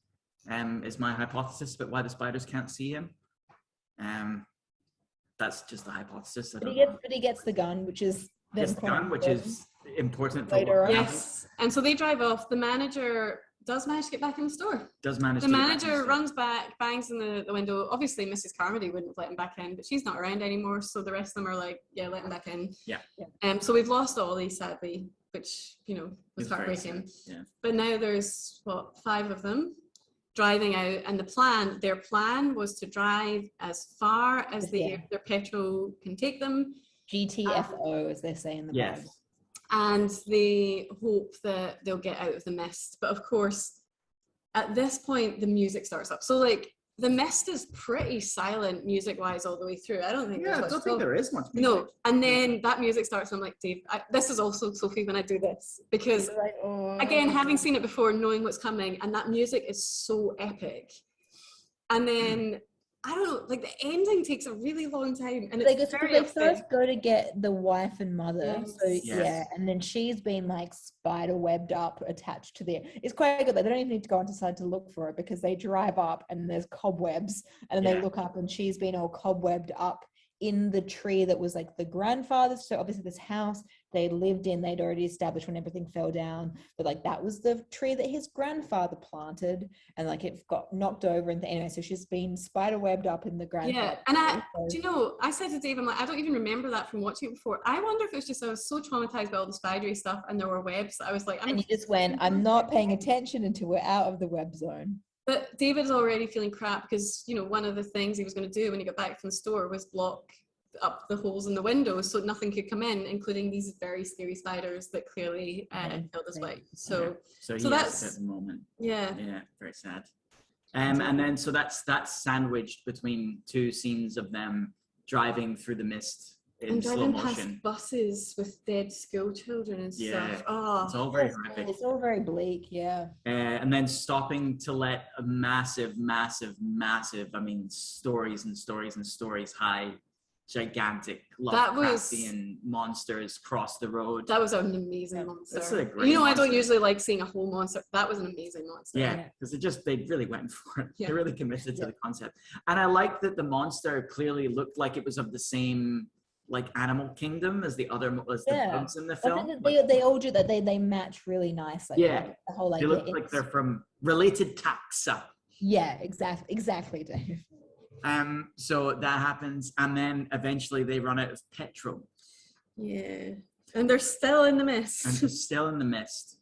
Is my hypothesis about why the spiders can't see him. That's just a hypothesis. But he gets the gun, which is important later on. Yes, and so they drive off. The manager does manage to get back in the store. The manager runs back, bangs in the window. Obviously, Mrs. Carmody wouldn't let him back in, but she's not around anymore. So the rest of them are like, yeah, let him back in. Yeah. So we've lost Ollie, sadly, which was heartbreaking. Yeah. But now there's 5 of them driving out, and their plan was to drive as far as their petrol can take them. GTFO, as they say in the Bible. And they hope that they'll get out of the mist. But of course, at this point, the music starts up. So like The Mist is pretty silent music-wise all the way through. I don't think I don't think there is much music. No, and then that music starts, and I'm like, Dave, this is also Sophie when I do this, because like, oh. Again, having seen it before, knowing what's coming, and that music is so epic. And then I don't know, like the ending takes a really long time, and it's very they first go to get the wife and mother. Yes. So Yes. and then she's been like spider webbed up, attached to the. It's quite good. They don't even need to go inside to look for it, because they drive up and there's cobwebs, and then they look up and she's been all cobwebbed up in the tree that was like the grandfather's. So obviously this house they lived in, they'd already established when everything fell down, but like that was the tree that his grandfather planted, and like it got knocked over, and anyway, so she's been spider webbed up in the grandfather. And do you know, I said to Dave, I'm like, I don't even remember that from watching it before. I wonder if it's just I was so traumatized by all the spidery stuff, and there were webs that I was like, and you just went, I'm not paying attention until we're out of the web zone. But David's already feeling crap, because you know, one of the things he was going to do when he got back from the store was block up the holes in the windows so nothing could come in, including these very scary spiders that clearly killed his wife. So that's at the moment. Yeah, very sad. And then so that's sandwiched between two scenes of them driving through the mist in slow motion, past buses with dead school children and stuff. It's all very horrific. It's all very bleak, and then stopping to let a massive, I mean, stories and stories and stories high, gigantic Lovecraftian monsters cross the road. That was an amazing monster. That's a great monster. I don't usually like seeing a whole monster. That was an amazing monster. Yeah, because they really went for it. They really committed to the concept. And I like that the monster clearly looked like it was of the same like animal kingdom as the bugs in the film. They all do that. They match really nice. Like, the whole like they look like they're from related taxa. Yeah, exactly, Dave. So that happens, and then eventually they run out of petrol. Yeah, and they're still in the mist.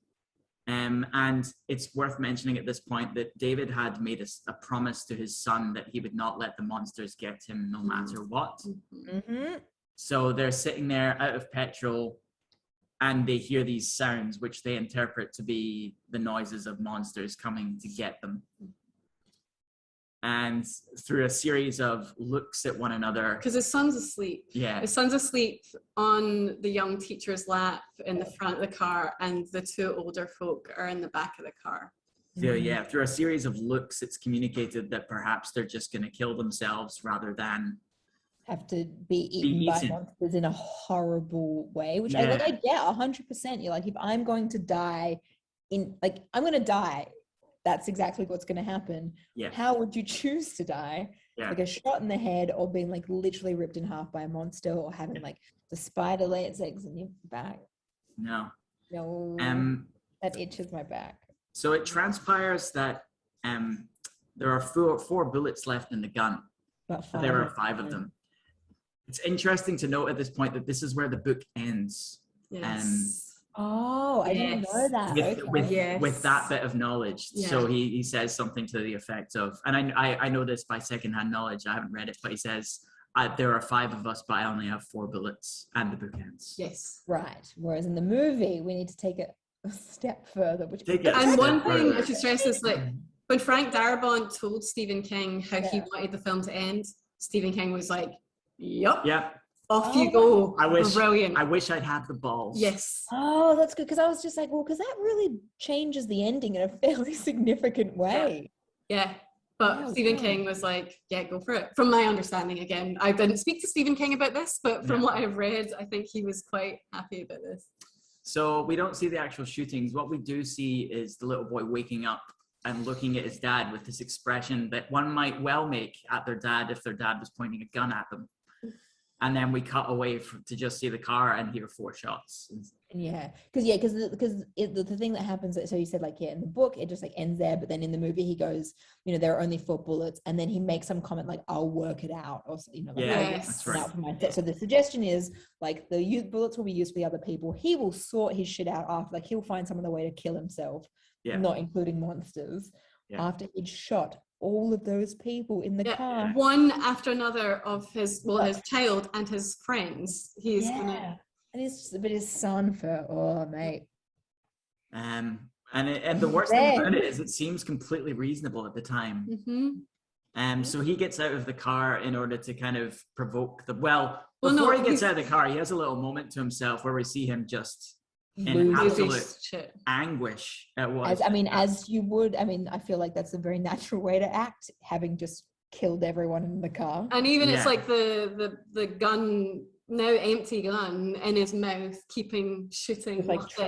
And it's worth mentioning at this point that David had made a promise to his son that he would not let the monsters get him no matter what. Mm-hmm. So they're sitting there out of petrol, and they hear these sounds, which they interpret to be the noises of monsters coming to get them. And through a series of looks at one another, because his son's asleep. Yeah, his son's asleep on the young teacher's lap in the front of the car, and the two older folk are in the back of the car. So through a series of looks, it's communicated that perhaps they're just going to kill themselves rather than have to be eaten by monsters in a horrible way. Which I get 100%. You're like, if I'm going to die, I'm going to die. That's exactly what's going to happen. Yeah. How would you choose to die? Yeah. Like a shot in the head, or being like literally ripped in half by a monster, or having like the spider lay its eggs in your back. No. That itches my back. So it transpires that there are four bullets left in the gun. There are 5 of them. It's interesting to note at this point that this is where the book ends. Yes. I didn't know that. With that bit of knowledge. Yeah. So he says something to the effect of, and I know this by secondhand knowledge, I haven't read it, but he says, there are 5 of us, but I only have 4 bullets, and the book ends. Yes. Right. Whereas in the movie, we need to take it a step further. And one thing I should stress is, like, when Frank Darabont told Stephen King how he wanted the film to end, Stephen King was like, yep. Off you go. Brilliant. I wish I'd had the balls. Yes. Oh, that's good. Because I was just like, because that really changes the ending in a fairly significant way. Yeah. But Stephen King was like, go for it. From my understanding, again, I didn't speak to Stephen King about this, but from what I've read, I think he was quite happy about this. So we don't see the actual shootings. What we do see is the little boy waking up and looking at his dad with this expression that one might well make at their dad if their dad was pointing a gun at them. And then we cut away to just see the car and hear 4 shots. Because the thing that happens, so you said in the book it just ends there, but then in the movie he goes, there are only 4 bullets, and then he makes some comment like, I'll work it out, or that's right. So the suggestion is the bullets will be used for the other people. He will sort his shit out after, he'll find some other way to kill himself, not including monsters, after he'd shot all of those people in the car, one after another of his child and his friends. He's and his son mate. And the worst thing about it is it seems completely reasonable at the time. Mm-hmm. So he gets out of the car in order to kind of provoke before he gets out of the car, he has a little moment to himself where we see him just in absolute anguish at what as you would. I feel like that's a very natural way to act, having just killed everyone in the car. And even it's like the gun, now empty gun in his mouth, keeping shooting. It's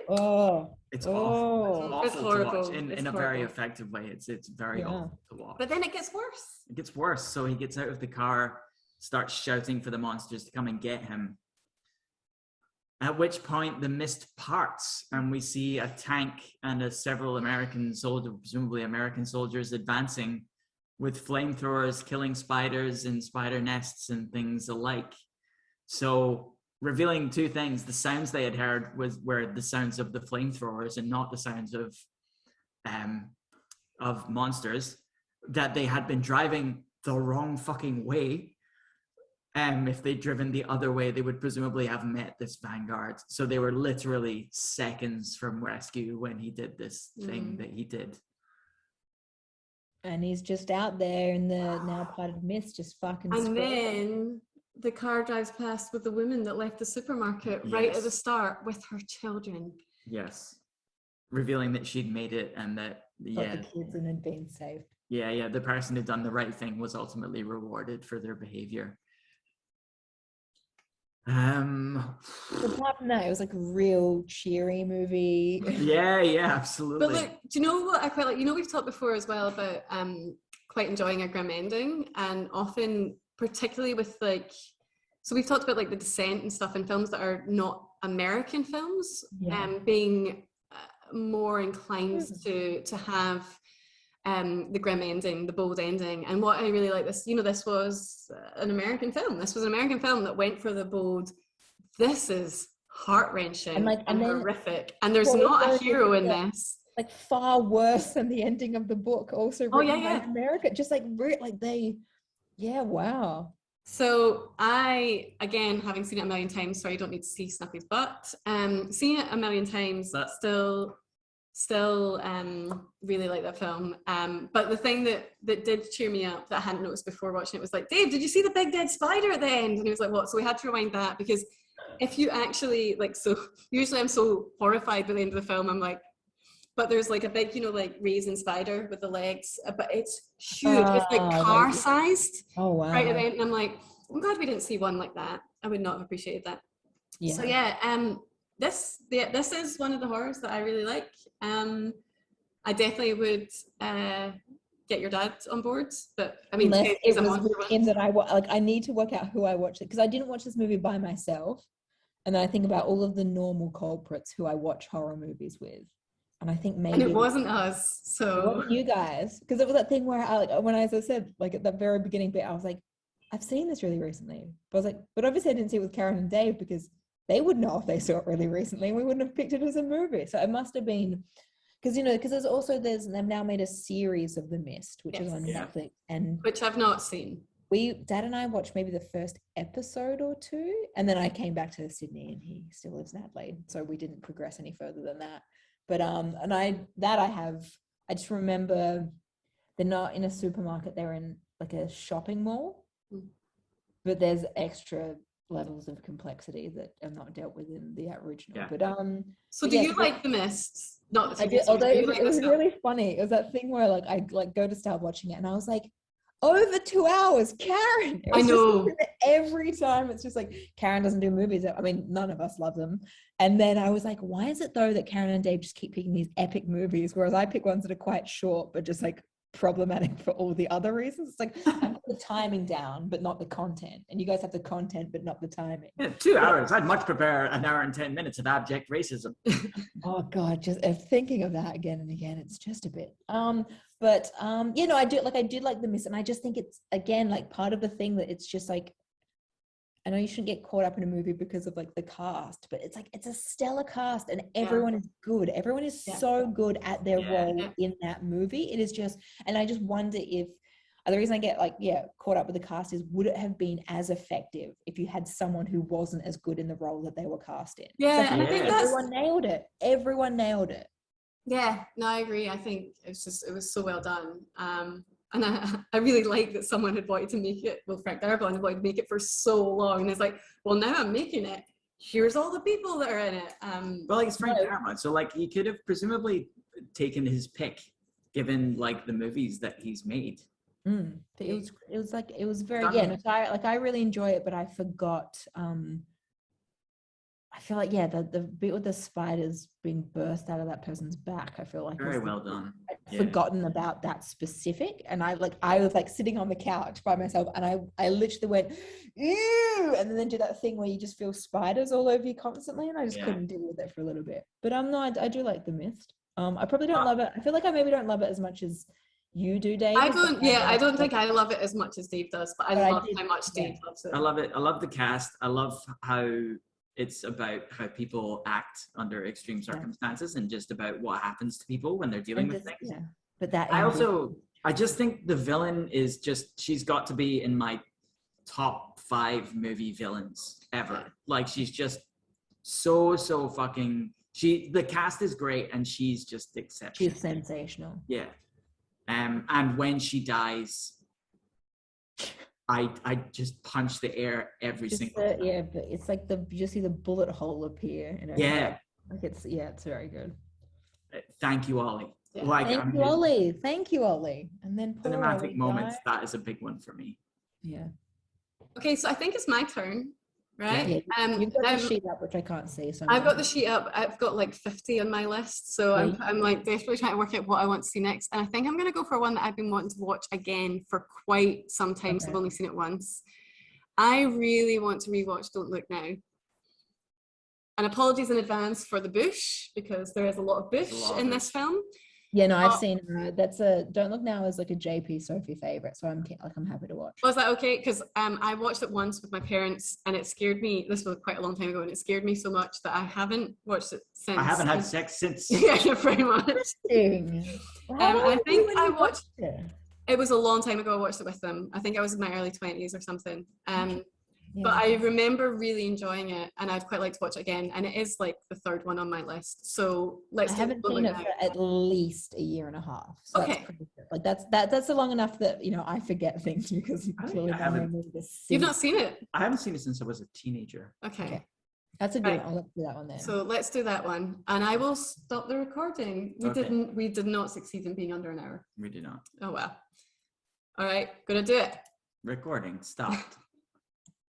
awful. It's horrible to watch in a very effective way. It's very awful to watch. But then it gets worse. It gets worse. So he gets out of the car, starts shouting for the monsters to come and get him. At which point the mist parts and we see a tank and several American soldiers, presumably American soldiers, advancing with flamethrowers, killing spiders and spider nests and things alike. So revealing two things: the sounds they had heard were the sounds of the flamethrowers and not the sounds of monsters. That they had been driving the wrong fucking way. If they'd driven the other way, they would presumably have met this vanguard. So they were literally seconds from rescue when he did this thing that he did. And he's just out there in the now parted mist, just fucking. And then the car drives past with the woman that left the supermarket right at the start with her children. Yes, revealing that she'd made it and that the kids and had been saved. Yeah, the person who'd done the right thing was ultimately rewarded for their behavior. Apart from that, it was like a real cheery movie. Yeah, absolutely. But like, do you know what I quite like? We've talked before as well about quite enjoying a grim ending, and often, particularly with so we've talked about like The Descent and stuff in films that are not American films, being more inclined to have the grim ending, the bold ending. And what I really like this was an American film. This was an American film that went for the bold. This is heart-wrenching and horrific. And there's not a hero in this. Like far worse than the ending of the book. Also written by America. Just wow. So I, again, having seen it a million times, sorry, you don't need to see Snuffy's butt. Seen it a million times, still really like that film. But the thing that did cheer me up that I hadn't noticed before watching it was like, Dave, did you see the big dead spider at the end? And he was like, what? So we had to rewind that, because if you actually usually I'm so horrified by the end of the film, I'm like, but there's like a big, raisin spider with the legs, but it's huge. It's like car sized. Oh wow! Right at the end, and I'm like, I'm glad we didn't see one like that. I would not have appreciated that. Yeah. So this is one of the horrors that I really like. I definitely would get your dad on board, but I mean, it was with him that I need to work out who I watched it, because I didn't watch this movie by myself, and then I think about all of the normal culprits who I watch horror movies with. And I think maybe... And it wasn't us, so... It wasn't you guys. Because it was that thing where as I said, like at the very beginning bit, I was like, I've seen this really recently. But I was like, but obviously I didn't see it with Karen and Dave, because they would know if they saw it really recently, and we wouldn't have picked it as a movie. So it must have been... Because, they've now made a series of The Mist, which is on Netflix. Which I've not seen. Dad and I watched maybe the first episode or two, and then I came back to Sydney, and he still lives in Adelaide. So we didn't progress any further than that. But I just remember they're not in a supermarket, they're in like a shopping mall, but there's extra levels of complexity that are not dealt with in the original. But so do you like The Mist? Not the I did, although it was really funny. It was that thing where I go to start watching it and I was like, over 2 hours, Karen. I know. Every time it's just like, Karen doesn't do movies. I mean, none of us love them. And then I was like, why is it though that Karen and Dave just keep picking these epic movies, whereas I pick ones that are quite short, but just like problematic for all the other reasons? It's like, I have the timing down, but not the content. And you guys have the content, but not the timing. Yeah, 2 hours. I'd much prefer an hour and 10 minutes of abject racism. Oh God, just thinking of that again and again, it's just a bit. But I did like The Mist, and I just think it's, again, like part of the thing that it's just like, I know you shouldn't get caught up in a movie because of like the cast, but it's like, it's a stellar cast and everyone is good. Everyone is so good at their role in that movie. It is just, and I just wonder if, the reason I get caught up with the cast is, would it have been as effective if you had someone who wasn't as good in the role that they were cast in? Yeah, so I think everyone nailed it. Everyone nailed it. Yeah, no, I agree. I think it was so well done. And I really like that someone had wanted to make it, well, Frank Darabont had wanted to make it for so long. And it's like, well, now I'm making it. Here's all the people that are in it. Well, like, it's Frank Darabont. So, like, he could have presumably taken his pick, given, like, the movies that he's made. It was very, no, so I really enjoy it, but I forgot, I feel like, the bit with the spiders being burst out of that person's back, I feel like very well done. I'd forgotten about that specific, and I was like sitting on the couch by myself, and I literally went, ew, and then do that thing where you just feel spiders all over you constantly, and I just couldn't deal with it for a little bit. But no, I do like The Mist. I probably don't love it. I feel like I maybe don't love it as much as you do, Dave. I don't think I love it as much as Dave does, but I love how much Dave loves it. I love it. I love the cast. I love how it's about how people act under extreme circumstances and just about what happens to people when they're dealing with things. Yeah. But that I just think the villain is she's got to be in my top 5 movie villains ever. Like, she's just so fucking, the cast is great and she's just exceptional. She's sensational. Yeah. And when she dies, I just punch the air every single time. Yeah, but it's like you just see the bullet hole appear. Like it's very good. Thank you, Ollie. Yeah. Thank you, Ollie. Thank you, Ollie. And then cinematic moments. That is a big one for me. Yeah. Okay, so I think it's my turn, right? Yeah, you've got the sheet up, which I can't see. So I've got the sheet up. I've got like 50 on my list, so I'm like desperately trying to work out what I want to see next. And I think I'm going to go for one that I've been wanting to watch again for quite some time. So I've only seen it once. I really want to rewatch Don't Look Now. And apologies in advance for the bush, because there is a lot of bush in this film. Yeah, no, I've seen Don't Look Now is like a JP Sophie favorite, so I'm happy to watch. Was that okay? Because I watched it once with my parents and it scared me. This was quite a long time ago, and it scared me so much that I haven't watched it since. I haven't had sex since. Yeah, pretty much. I think I watched it. It was a long time ago. I watched it with them. I think I was in my early 20s or something. But I remember really enjoying it, and I'd quite like to watch it again. And it is like the 3rd one on my list. So I haven't seen it for at least a year and a half. So that's pretty good. Like that's long enough that I forget things because clearly You've not seen it? I haven't seen it since I was a teenager. Okay. That's a good one. Let's do that one then. So let's do that one, and I will stop the recording. We did not succeed in being under an hour. We did not. Oh well. All right, gonna do it. Recording stopped.